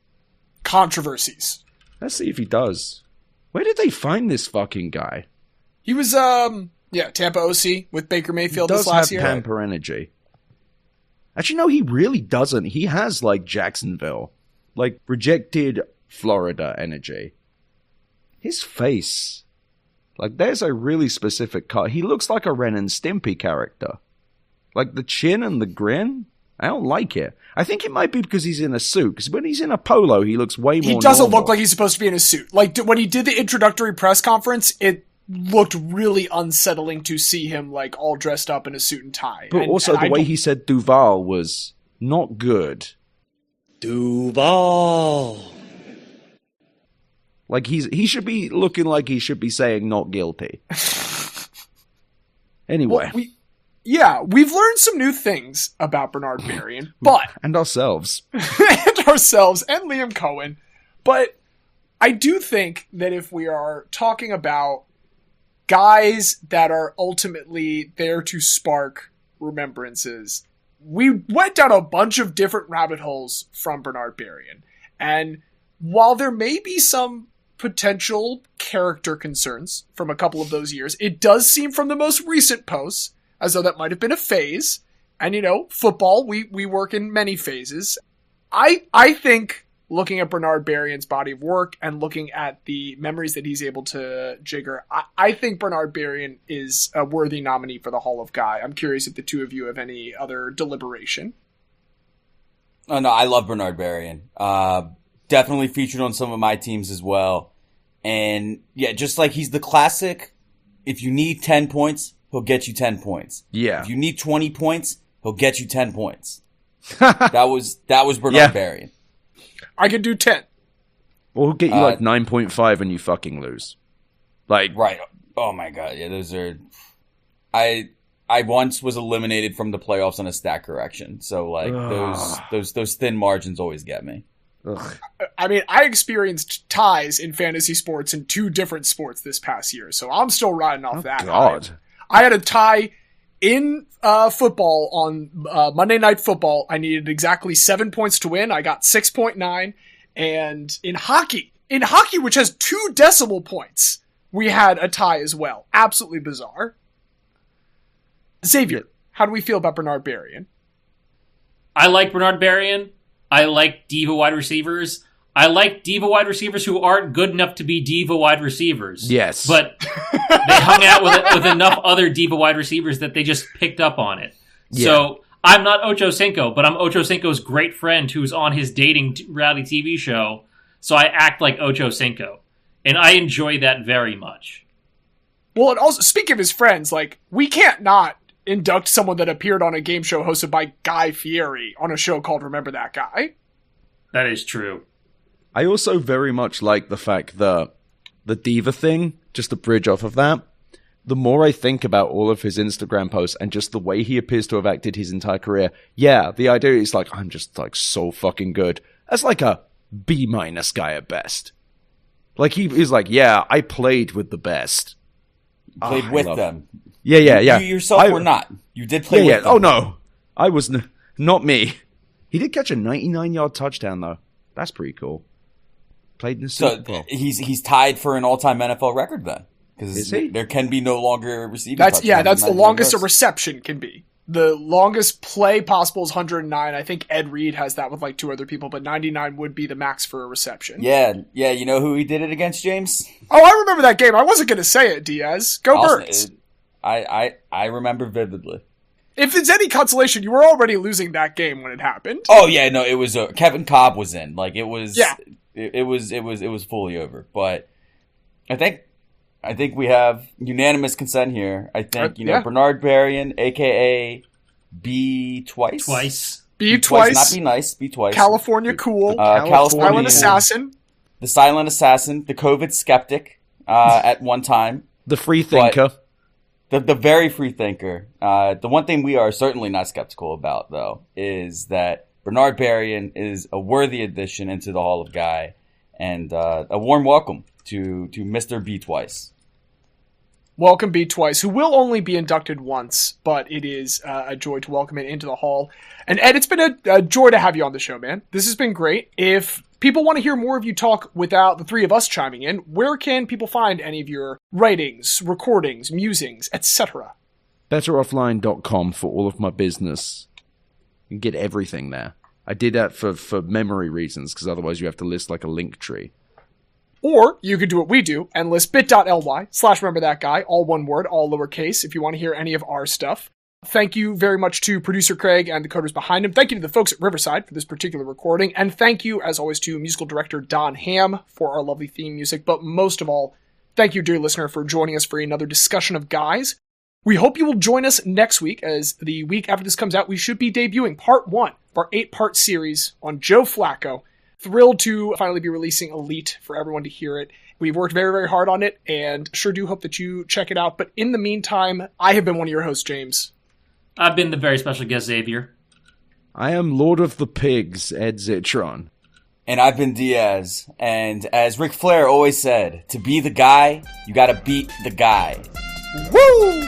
Controversies. Let's see if he does. Where did they find this fucking guy? He was Tampa OC with Baker Mayfield this last year. He does have Tampa energy. Actually, no, he really doesn't. He has like Jacksonville, like rejected Florida energy. His face. Like, there's a really specific cut. He looks like a Ren and Stimpy character. Like, the chin and the grin, I don't like it. I think it might be because he's in a suit, because when he's in a polo, he looks way more He doesn't normal. look like he's supposed to be in a suit. Like, when he did the introductory press conference, it looked really unsettling to see him, like, all dressed up in a suit and tie. But also, the way he said Duval was not good. Duval. Like, he should be looking like he should be saying not guilty. Anyway. Well, we've learned some new things about Bernard Berrian, but... and ourselves. and ourselves, and Liam Cohen. But I do think that if we are talking about guys that are ultimately there to spark remembrances, we went down a bunch of different rabbit holes from Bernard Berrian. And while there may be some potential character concerns from a couple of those years, it does seem from the most recent posts as though that might have been a phase. And, football, we work in many phases. I think, looking at Bernard Berrian's body of work and looking at the memories that he's able to jigger, I think Bernard Berrian is a worthy nominee for the Hall of Guy. I'm curious if the two of you have any other deliberation. Oh, no, I love Bernard Berrian. Definitely featured on some of my teams as well. And, yeah, just like he's the classic, if you need 10 points, he'll get you 10 points. Yeah. If you need 20 points, he'll get you 10 points. That was Bernard Berrian. I could do 10. Well, he'll get you like 9.5 and you fucking lose. Like, right. Oh my god. Yeah, those are. I once was eliminated from the playoffs on a stat correction, so like those thin margins always get me. Ugh. I mean, I experienced ties in fantasy sports in 2 different sports this past year, so I'm still riding off that. God. I had a tie In football on Monday Night Football, I needed exactly 7 points to win. I got 6.9. And in hockey, which has 2 decimal points, we had a tie as well. Absolutely bizarre. Xavier, how do we feel about Bernard Berrian? I like Bernard Berrian. I like diva wide receivers. I like diva wide receivers who aren't good enough to be diva wide receivers. Yes. But they hung out with enough other diva wide receivers that they just picked up on it. Yeah. So I'm not Ocho Cinco, but I'm Ocho Cinco's great friend who's on his dating reality TV show. So I act like Ocho Cinco. And I enjoy that very much. Well, and also, speaking of his friends, like, we can't not induct someone that appeared on a game show hosted by Guy Fieri on a show called Remember That Guy. That is true. I also very much like the fact that the diva thing, just to bridge off of that, the more I think about all of his Instagram posts and just the way he appears to have acted his entire career, yeah, the idea is like, I'm just like so fucking good. That's like a B- guy at best. Like he's like, yeah, I played with the best. Played with them. Yeah. You yourself were not. You did play with them. Oh no, I was not me. He did catch a 99-yard touchdown though. That's pretty cool. Played in the Super Bowl. He's tied for an all-time NFL record then, because there can be no longer receiving. That's the longest a reception can be. The longest play possible is 109. I think Ed Reed has that with like 2 other people, but 99 would be the max for a reception. Yeah. You know who he did it against, James? Oh, I remember that game. I wasn't going to say it, Diaz. Go Birds. I remember vividly. If it's any consolation, you were already losing that game when it happened. Oh yeah, no, it was Kevin Cobb was in. Like it was. Yeah. It was fully over. But I think we have unanimous consent here. I think Bernard Berrian, aka B twice. B twice. Not be nice. B twice. California cool. California Silent assassin. The silent assassin. The COVID skeptic. At one time. The free thinker. The very free thinker. The one thing we are certainly not skeptical about, though, is that Bernard Berrian is a worthy addition into the Hall of Guy, and a warm welcome to Mr. B twice. Welcome B twice, who will only be inducted once, but it is a joy to welcome it into the Hall. And Ed, it's been a joy to have you on the show, man. This has been great. If people want to hear more of you talk without the 3 of us chiming in, where can people find any of your writings, recordings, musings, etc.? BetterOffline.com for all of my business. You can get everything there. I did that for memory reasons, because otherwise you have to list like a link tree. Or you could do what we do and list bit.ly/rememberthatguy, all one word, all lowercase, if you want to hear any of our stuff. Thank you very much to producer Craig and the coders behind him. Thank you to the folks at Riverside for this particular recording. And thank you, as always, to musical director Don Ham for our lovely theme music. But most of all, thank you, dear listener, for joining us for another discussion of guys. We hope you will join us next week, as the week after this comes out, we should be debuting part 1 of our 8-part series on Joe Flacco. Thrilled to finally be releasing Elite for everyone to hear it. We've worked very, very hard on it, and sure do hope that you check it out. But in the meantime, I have been one of your hosts, James. I've been the very special guest, Xavier. I am Lord of the Pigs, Ed Zitron. And I've been Diaz. And as Ric Flair always said, to be the guy, you gotta beat the guy. Woo!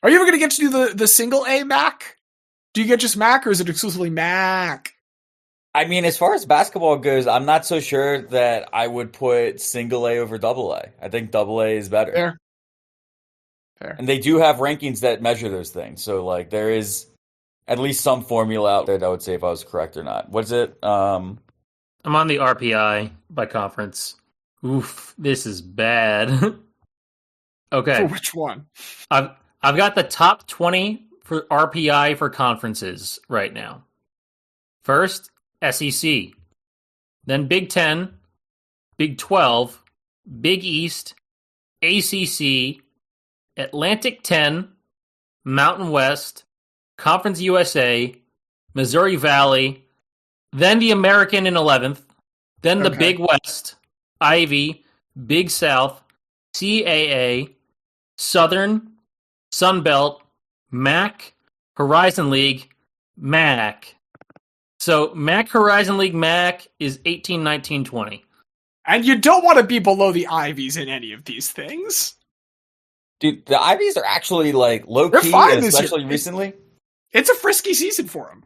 Are you ever going to get to do the single A Mac? Do you get just Mac, or is it exclusively Mac? I mean, as far as basketball goes, I'm not so sure that I would put single A over double A. I think double A is better. Fair. And they do have rankings that measure those things. So, like, there is at least some formula out there that I would say if I was correct or not. What's it? I'm on the RPI by conference. Oof, this is bad. Okay. For which one? I've got the top 20 for RPI for conferences right now. First, SEC. Then Big 10, Big 12, Big East, ACC, Atlantic 10, Mountain West, Conference USA, Missouri Valley, then the American in 11th, then the Big West, Ivy, Big South, CAA, Southern, Sun Belt, MAC, Horizon League, MAC. So MAC Horizon League MAC is 18, 19, 20. And you don't want to be below the Ivies in any of these things. Dude, the Ivies are actually like low They're key, fine this especially year. recently. It's a frisky season for them.